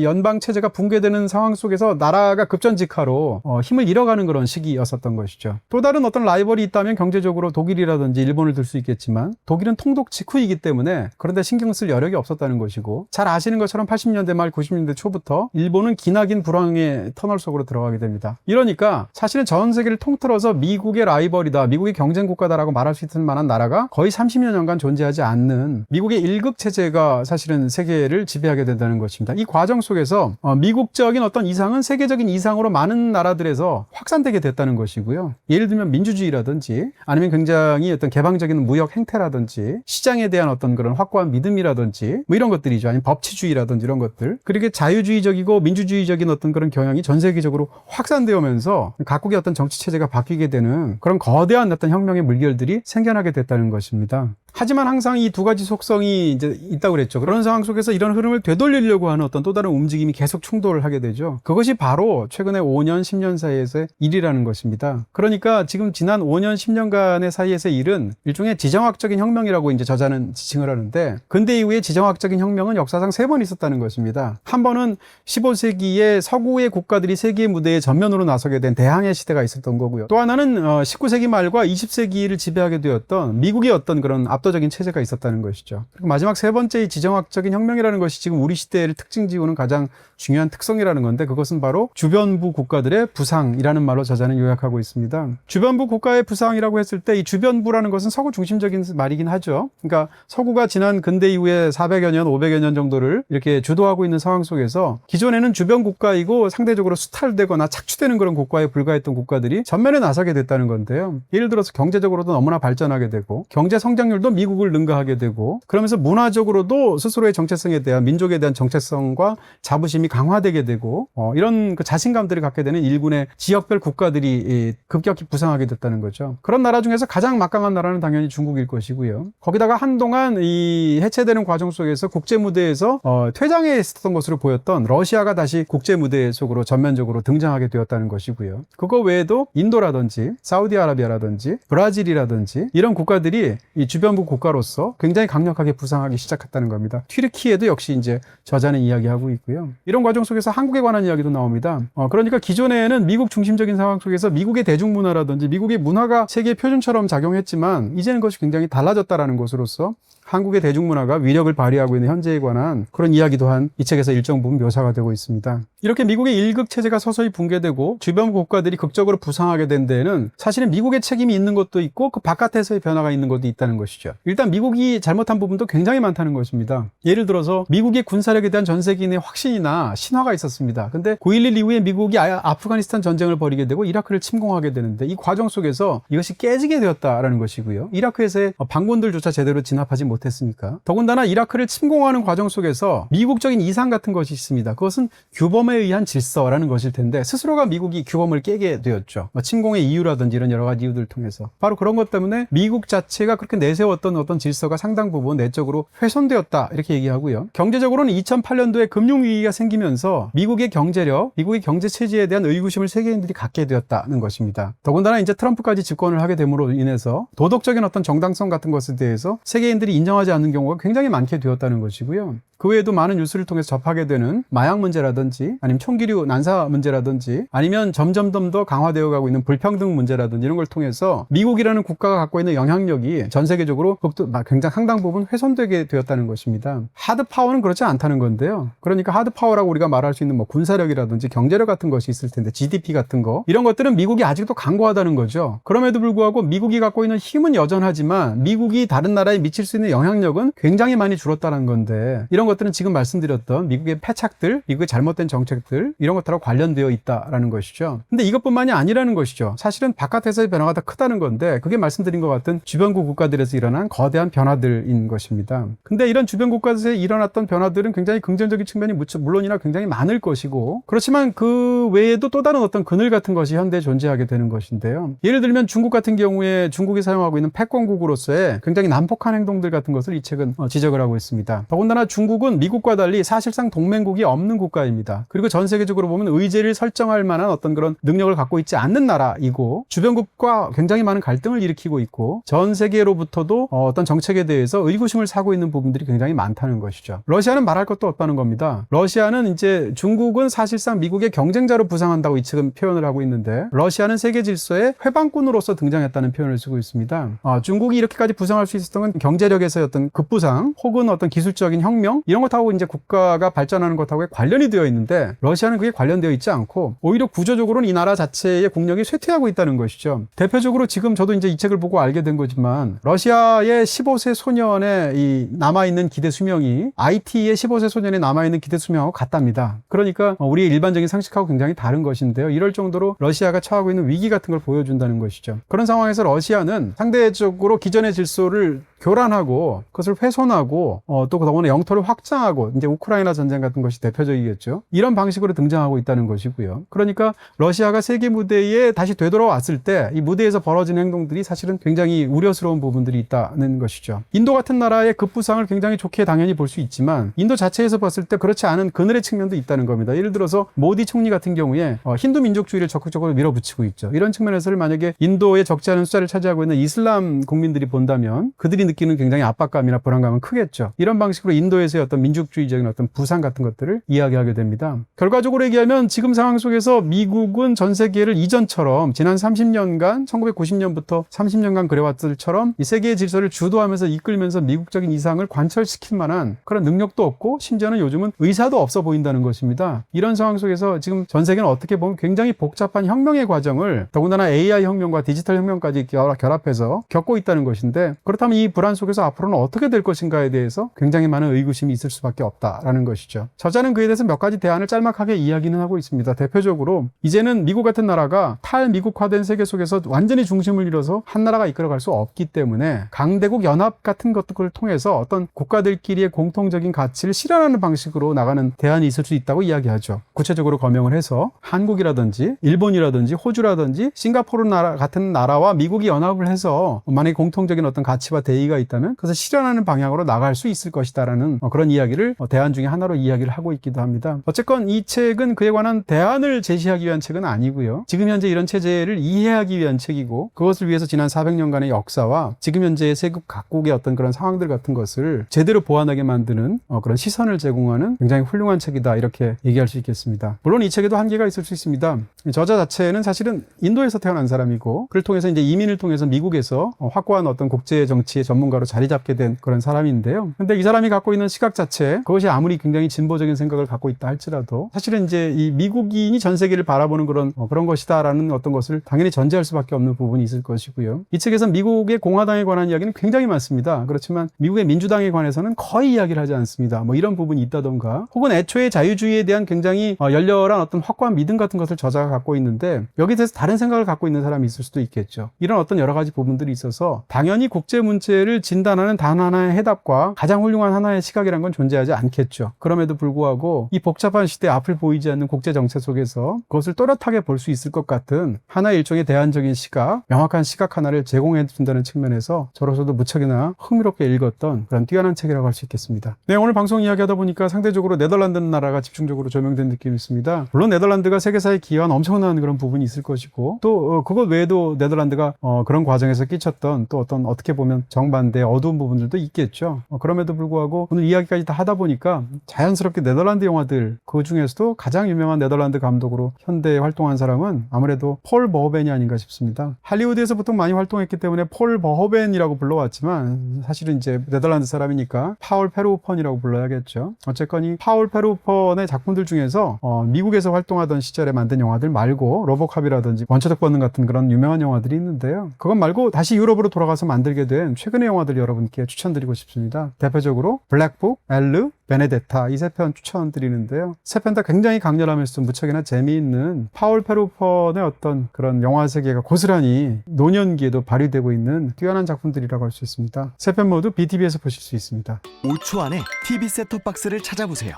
연방 체제가 붕괴되는 상황 속에서 나라가 급전직하로 힘을 잃어가는 그런 시기였었던 것이죠. 또 다른 어떤 라이벌이 있다면 경제적으로 독일이라든지 일본을 들 수 있겠지만, 독일은 통독 직후이기 때문에 그런데 신경 쓸 여력이 없었다는 것이고, 잘 아시는 것처럼 80년대 말 90년대 초부터 일본은 기나긴 불황의 터널 속으로 들어가게 됩니다. 이러니까 사실은 전 세계를 통틀어서 미국의 라이벌이다, 미국의 경쟁 국가다라고 말할 수 있을 만한 나라가 거의 30여 년간 존재하지 않는 미국의 일극 체제가 사실은 세계를 지배하게 된다는 것입니다. 이 과정 속에서 미국적인 어떤 이상은 세계적인 이상으로 많은 나라들에서 확산되게 됐다는 것이고요. 예를 들면 민주주의라든지 아니면 굉장히 어떤 개방적인 무역 행태라든지 시장에 대한 어떤 그런 확고한 믿음이라든지 뭐 이런 것들이죠. 아니면 법치주의라든지 이런 것들. 그렇게 자유주의적이고 민주주의적인 어떤 그런 경향이 전 세계적으로 확산되어 오면서 각국의 어떤 정치 체제가 바뀌게 되는 그런 거대한 어떤 혁명의 물결들이 생겨나게 됐다는 것입니다. 하지만 항상 이 두 가지 속성이 이제 있다고 그랬죠. 그런 상황 속에서 이런 흐름을 되돌리려고 하는 어떤 또 다른 움직임이 계속 충돌을 하게 되죠. 그것이 바로 최근에 5년, 10년 사이에서의 일이라는 것입니다. 그러니까 지금 지난 5년, 10년간의 사이에서의 일은 일종의 지정학적인 혁명이라고 이제 저자는 지칭을 하는데, 근대 이후의 지정학적인 혁명은 역사상 3번 있었다는 것입니다. 한 번은 15세기에 서구의 국가들이 세계 무대에 전면으로 나서게 된 대항해 시대가 있었던 거고요. 또 하나는 19세기 말과 20세기를 지배하게 되었던 미국의 어떤 그런 압도적인 체제가 있었다는 것이죠. 그리고 마지막 세 번째의 지정학적인 혁명이라는 것이 지금 우리 시대를 특징 지우는 가장 중요한 특성이라는 건데, 그것은 바로 주변부 국가들의 부상이라는 말로 저자는 요약하고 있습니다. 주변부 국가의 부상이라고 했을 때 이 주변부라는 것은 서구 중심적인 말이긴 하죠. 그러니까 서구가 지난 근대 이후에 400여 년, 500여 년 정도를 이렇게 주도하고 있는 상황 속에서 기존에는 주변 국가이고 상대적으로 수탈되거나 착취되는 그런 국가에 불과했던 국가들이 전면에 나서게 됐다는 건데요. 예를 들어서 경제적으로도 너무나 발전하게 되고 경제 성장률도 미국을 능가하게 되고 그러면서 문화적으로도 스스로의 정체성에 대한 민족에 대한 정체성과 자부심이 강화되게 되고 이런 그 자신감들을 갖게 되는 일군의 지역별 국가들이 급격히 부상하게 됐다는 거죠. 그런 나라 중에서 가장 막강한 나라는 당연히 중국일 것이고요. 거기다가 한동안 이 해체되는 과정 속에서 국제 무대에서 퇴장해 있었던 것으로 보였던 러시아가 다시 국제 무대 속으로 전면적으로 등장하게 되었다는 것이고요. 그거 외에도 인도라든지 사우디아라비아라든지 브라질이라든지 이런 국가들이 이 주변국 국가로서 굉장히 강력하게 부상하기 시작했다는 겁니다. 튀르키예도 역시 이제 저자는 이야기하고 있고요. 이런 과정 속에서 한국에 관한 이야기도 나옵니다. 그러니까 기존에는 미국 중심적인 상황 속에서 미국의 대중문화라든지 미국의 문화가 세계 표준처럼 작용했지만 이제는 그것이 굉장히 달라졌다라는 것으로서 한국의 대중문화가 위력을 발휘하고 있는 현재에 관한 그런 이야기 또한 이 책에서 일정 부분 묘사가 되고 있습니다. 이렇게 미국의 일극 체제가 서서히 붕괴되고 주변 국가들이 극적으로 부상하게 된 데에는 사실은 미국의 책임이 있는 것도 있고 그 바깥에서의 변화가 있는 것도 있다는 것이죠. 일단 미국이 잘못한 부분도 굉장히 많다는 것입니다. 예를 들어서 미국의 군사력에 대한 전 세계인의 확신이나 신화가 있었습니다. 근데 9.11 이후에 미국이 아프가니스탄 전쟁을 벌이게 되고 이라크를 침공하게 되는데 이 과정 속에서 이것이 깨지게 되었다라는 것이고요. 이라크에서의 반군들조차 제대로 진압하지 못했으니까. 더군다나 이라크를 침공하는 과정 속에서 미국적인 이상 같은 것이 있습니다. 그것은 규범에 의한 질서라는 것일 텐데 스스로가 미국이 규범을 깨게 되었죠. 침공의 이유라든지 이런 여러 가지 이유들을 통해서. 바로 그런 것 때문에 미국 자체가 그렇게 내세웠던 어떤 질서가 상당 부분 내적으로 훼손되었다 이렇게 얘기하고요. 경제적으로는 2008년도에 금융위기가 생기면서 미국의 경제력, 미국의 경제체제에 대한 의구심을 세계인들이 갖게 되었다는 것입니다. 더군다나 이제 트럼프까지 집권을 하게 됨으로 인해서 도덕적인 어떤 정당성 같은 것에 대해서 세계인들이 인정하지 않는 경우가 굉장히 많게 되었다는 것이고요. 그 외에도 많은 뉴스를 통해서 접하게 되는 마약 문제라든지 아니면 총기류 난사 문제라든지 아니면 점점점 더 강화되어 가고 있는 불평등 문제라든지 이런 걸 통해서 미국이라는 국가가 갖고 있는 영향력이 전 세계적으로 굉장히 상당 부분 훼손되게 되었다는 것입니다. 하드 파워는 그렇지 않다는 건데요. 그러니까 하드 파워라고 우리가 말할 수 있는 뭐 군사력이라든지 경제력 같은 것이 있을 텐데 GDP 같은 거 이런 것들은 미국이 아직도 강고하다는 거죠. 그럼에도 불구하고 미국이 갖고 있는 힘은 여전하지만 미국이 다른 나라에 미칠 수 있는 영향력은 굉장히 많이 줄었다는 건데 이런 것들은 지금 말씀드렸던 미국의 패착들, 미국의 잘못된 정책들 이런 것들하고 관련되어 있다라는 것이죠. 근데 이것뿐만이 아니라는 것이죠. 사실은 바깥에서의 변화가 더 크다는 건데 그게 말씀드린 것 같은 주변국 국가들에서 일어난 거대한 변화들인 것입니다. 근데 이런 주변 국가에서 일어났던 변화들은 굉장히 긍정적인 측면이 물론이나 굉장히 많을 것이고 그렇지만 그 외에도 또 다른 어떤 그늘 같은 것이 현대에 존재하게 되는 것인데요. 예를 들면 중국 같은 경우에 중국이 사용하고 있는 패권국으로서의 굉장히 난폭한 행동들 같은 것을 이 책은 지적을 하고 있습니다. 더군다나 중국은 미국과 달리 사실상 동맹국이 없는 국가입니다. 그리고 전 세계적으로 보면 의제를 설정할 만한 어떤 그런 능력을 갖고 있지 않는 나라이고 주변국과 굉장히 많은 갈등을 일으키고 있고 전 세계로부터도 어떤 정책에 대해서 의구심을 사고 있는 부분들이 굉장히 많다는 것이죠. 러시아는 말할 것도 없다는 겁니다. 러시아는 이제 중국은 사실상 미국의 경쟁자로 부상한다고 이 책은 표현을 하고 있는데 러시아는 세계 질서의 회방꾼으로서 등장했다는 표현을 쓰고 있습니다. 중국이 이렇게까지 부상할 수 있었던 건 경제력에서의 어떤 급부상 혹은 어떤 기술적인 혁명 이런 것하고 이제 국가가 발전하는 것하고 관련이 되어 있는데 러시아는 그게 관련되어 있지 않고 오히려 구조적으로는 이 나라 자체의 국력이 쇠퇴하고 있다는 것이죠. 대표적으로 지금 저도 이제 이 책을 보고 알게 된 거지만 러시아의 15세 소년의 이 남아있는 기대 수명이 IT의 15세 소년의 남아있는 기대 수명하고 같답니다. 그러니까 우리의 일반적인 상식하고 굉장히 다른 것인데요. 이럴 정도로 러시아가 처하고 있는 위기 같은 걸 보여준다는 것이죠. 그런 상황에서 러시아는 상대적으로 기존의 질서를 교란하고 그것을 훼손하고 또 더구나 영토를 확장하고 이제 우크라이나 전쟁 같은 것이 대표적이겠죠. 이런 방식으로 등장하고 있다는 것이고요. 그러니까 러시아가 세계 무대에 다시 되돌아왔을 때 이 무대에서 벌어지는 행동들이 사실은 굉장히 우려스러운 부분들이 있다는 것이죠. 인도 같은 나라의 급부상을 굉장히 좋게 당연히 볼 수 있지만 인도 자체에서 봤을 때 그렇지 않은 그늘의 측면도 있다는 겁니다. 예를 들어서 모디 총리 같은 경우에 힌두 민족주의를 적극적으로 밀어붙이고 있죠. 이런 측면에서를 만약에 인도에 적지 않은 숫자를 차지하고 있는 이슬람 국민들이 본다면 그들이 느끼는 굉장히 압박감이나 불안감은 크겠죠. 이런 방식으로 인도에서의 어떤 민족주의적인 어떤 부상 같은 것들을 이야기하게 됩니다. 결과적으로 얘기하면 지금 상황 속에서 미국은 전 세계를 이전처럼 지난 30년간 1990년부터 30년간 그래왔을처럼 이 세계의 질서를 주도하면서 이끌면서 미국적인 이상을 관철시킬 만한 그런 능력도 없고 심지어는 요즘은 의사도 없어 보인다는 것입니다. 이런 상황 속에서 지금 전 세계는 어떻게 보면 굉장히 복잡한 혁명의 과정을 더군다나 AI 혁명과 디지털 혁명까지 결합해서 겪고 있다는 것인데 그렇다면 이 불안 속에서 앞으로는 어떻게 될 것인가에 대해서 굉장히 많은 의구심이 있을 수밖에 없다라는 것이죠. 저자는 그에 대해서 몇 가지 대안을 짤막하게 이야기는 하고 있습니다. 대표적으로 이제는 미국 같은 나라가 탈미국화된 세계 속에서 완전히 중심을 잃어서 한 나라가 이끌어갈 수 없기 때문에 강대국 연합 같은 것들을 통해서 어떤 국가들끼리의 공통적인 가치를 실현하는 방식으로 나가는 대안이 있을 수 있다고 이야기하죠. 구체적으로 거명을 해서 한국이라든지 일본이라든지 호주라든지 싱가포르 나라 같은 나라와 미국이 연합을 해서 만약에 공통적인 어떤 가치와 대의가 있다면 그것을 실현하는 방향으로 나갈 수 있을 것이다라는 그런 이야기를 대안 중에 하나로 이야기를 하고 있기도 합니다. 어쨌건 이 책은 그에 관한 대안을 제시하기 위한 책은 아니고요. 지금 현재 이런 체제를 이해하기 위한 책이고 그것을 위해서 지난 400년간의 역사와 지금 현재의 세국 각국의 어떤 그런 상황들 같은 것을 제대로 보완하게 만드는 그런 시선을 제공하는 굉장히 훌륭한 책이다 이렇게 얘기할 수 있겠습니다. 물론 이 책에도 한계가 있을 수 있습니다. 저자 자체는 사실은 인도에서 태어난 사람이고 그를 통해서 이제 이민을 통해서 미국에서 확고한 어떤 국제 정치의 전문가로 자리 잡게 된 그런 사람인데요. 근데 이 사람이 갖고 있는 시각 자체 그것이 아무리 굉장히 진보적인 생각을 갖고 있다 할지라도 사실은 이제 이 미국인이 전 세계를 바라보는 그런 것이다라는 어떤 것을 당연히 전제할 수밖에 없는 부분이 있을 것이고요. 이 책에서는 미국의 공화당에 관한 이야기는 굉장히 많습니다. 그렇지만 미국의 민주당에 관해서는 거의 이야기를 하지 않습니다. 뭐 이런 부분이 있다던가 혹은 애초에 자유주의에 대한 굉장히 열렬한 어떤 확고한 믿음 같은 것을 저자가 갖고 있는데 여기에 대해서 다른 생각을 갖고 있는 사람이 있을 수도 있겠죠. 이런 어떤 여러 가지 부분들이 있어서 당연히 국제 문제를 진단하는 단 하나의 해답과 가장 훌륭한 하나의 시각이란 건 존재하지 않겠죠. 그럼에도 불구하고 이 복잡한 시대에 앞을 보이지 않는 국제 정세 속에서 그것을 또렷하게 볼 수 있을 것 같은 하나의 일종의 대안적인 시각, 명확한 시각 하나를 제공해 준다는 측면에서 저로서도 무척이나 흥미롭게 읽었던 그런 뛰어난 책이라고 할 수 있겠습니다. 네, 오늘 방송 이야기하다 보니까 상대적으로 네덜란드 나라가 집중적으로 조명된 느낌이 있습니다. 물론 네덜란드가 세계사에 기여한 엄청난 그런 부분이 있을 것이고 또 그것 외에도 네덜란드가 그런 과정에서 끼쳤던 또 어떻게 보면 정반대 어두운 부분들도 있겠죠. 그럼에도 불구하고 오늘 이야기까지 다 하다 보니까 자연스럽게 네덜란드 영화들 그 중에서도 가장 유명한 네덜란드 감독으로 현대에 활동한 사람은 아무래도 폴 버호벤이 아닌가 싶습니다. 할리우드에서 보통 많이 활동했기 때문에 폴 버호벤이라고 불러왔지만 사실은 이제 네덜란드 사람이니까 파울 페르호펀이라고 불러야겠죠. 어쨌건 이 파울 페르호펀의 작품들 중에서 미국에서 활동하던 시절에 만든 영화들 말고 로보캅이라든지 원초적 본능 같은 그런 유명한 영화들이 있는데요. 그것 말고 다시 유럽으로 돌아가서 만들게 된 최근의 영화들 여러분께 추천드리고 싶습니다. 대표적으로 블랙북, 엘르, 베네데타 이 세 편 추천드리는데요. 세 편 다 굉장히 강렬하면서 무척이나 재미있는 파울 페르호펀의 어떤 그런 영화 세계가 고스란히 노년기에도 발휘되고 있는 뛰어난 작품들이라고 할 수 있습니다. 세 편 모두 BTV에서 보실 수 있습니다. 5초 안에 TV 셋톱박스를 찾아보세요.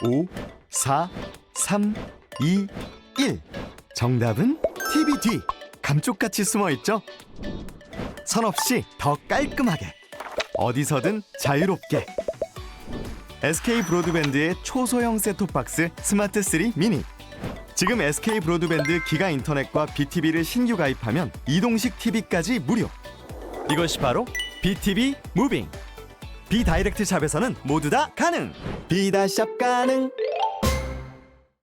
5, 4, 3, 2, 1. 정답은 TV 뒤. 감쪽같이 숨어있죠? 선 없이 더 깔끔하게. 어디서든 자유롭게. SK 브로드밴드의 초소형 셋톱박스 스마트 3 미니. 지금 SK 브로드밴드 기가 인터넷과 BTV를 신규 가입하면 이동식 TV까지 무료. 이것이 바로 BTV 무빙. 비다이렉트 샵에서는 모두 다 가능. 비다샵 가능.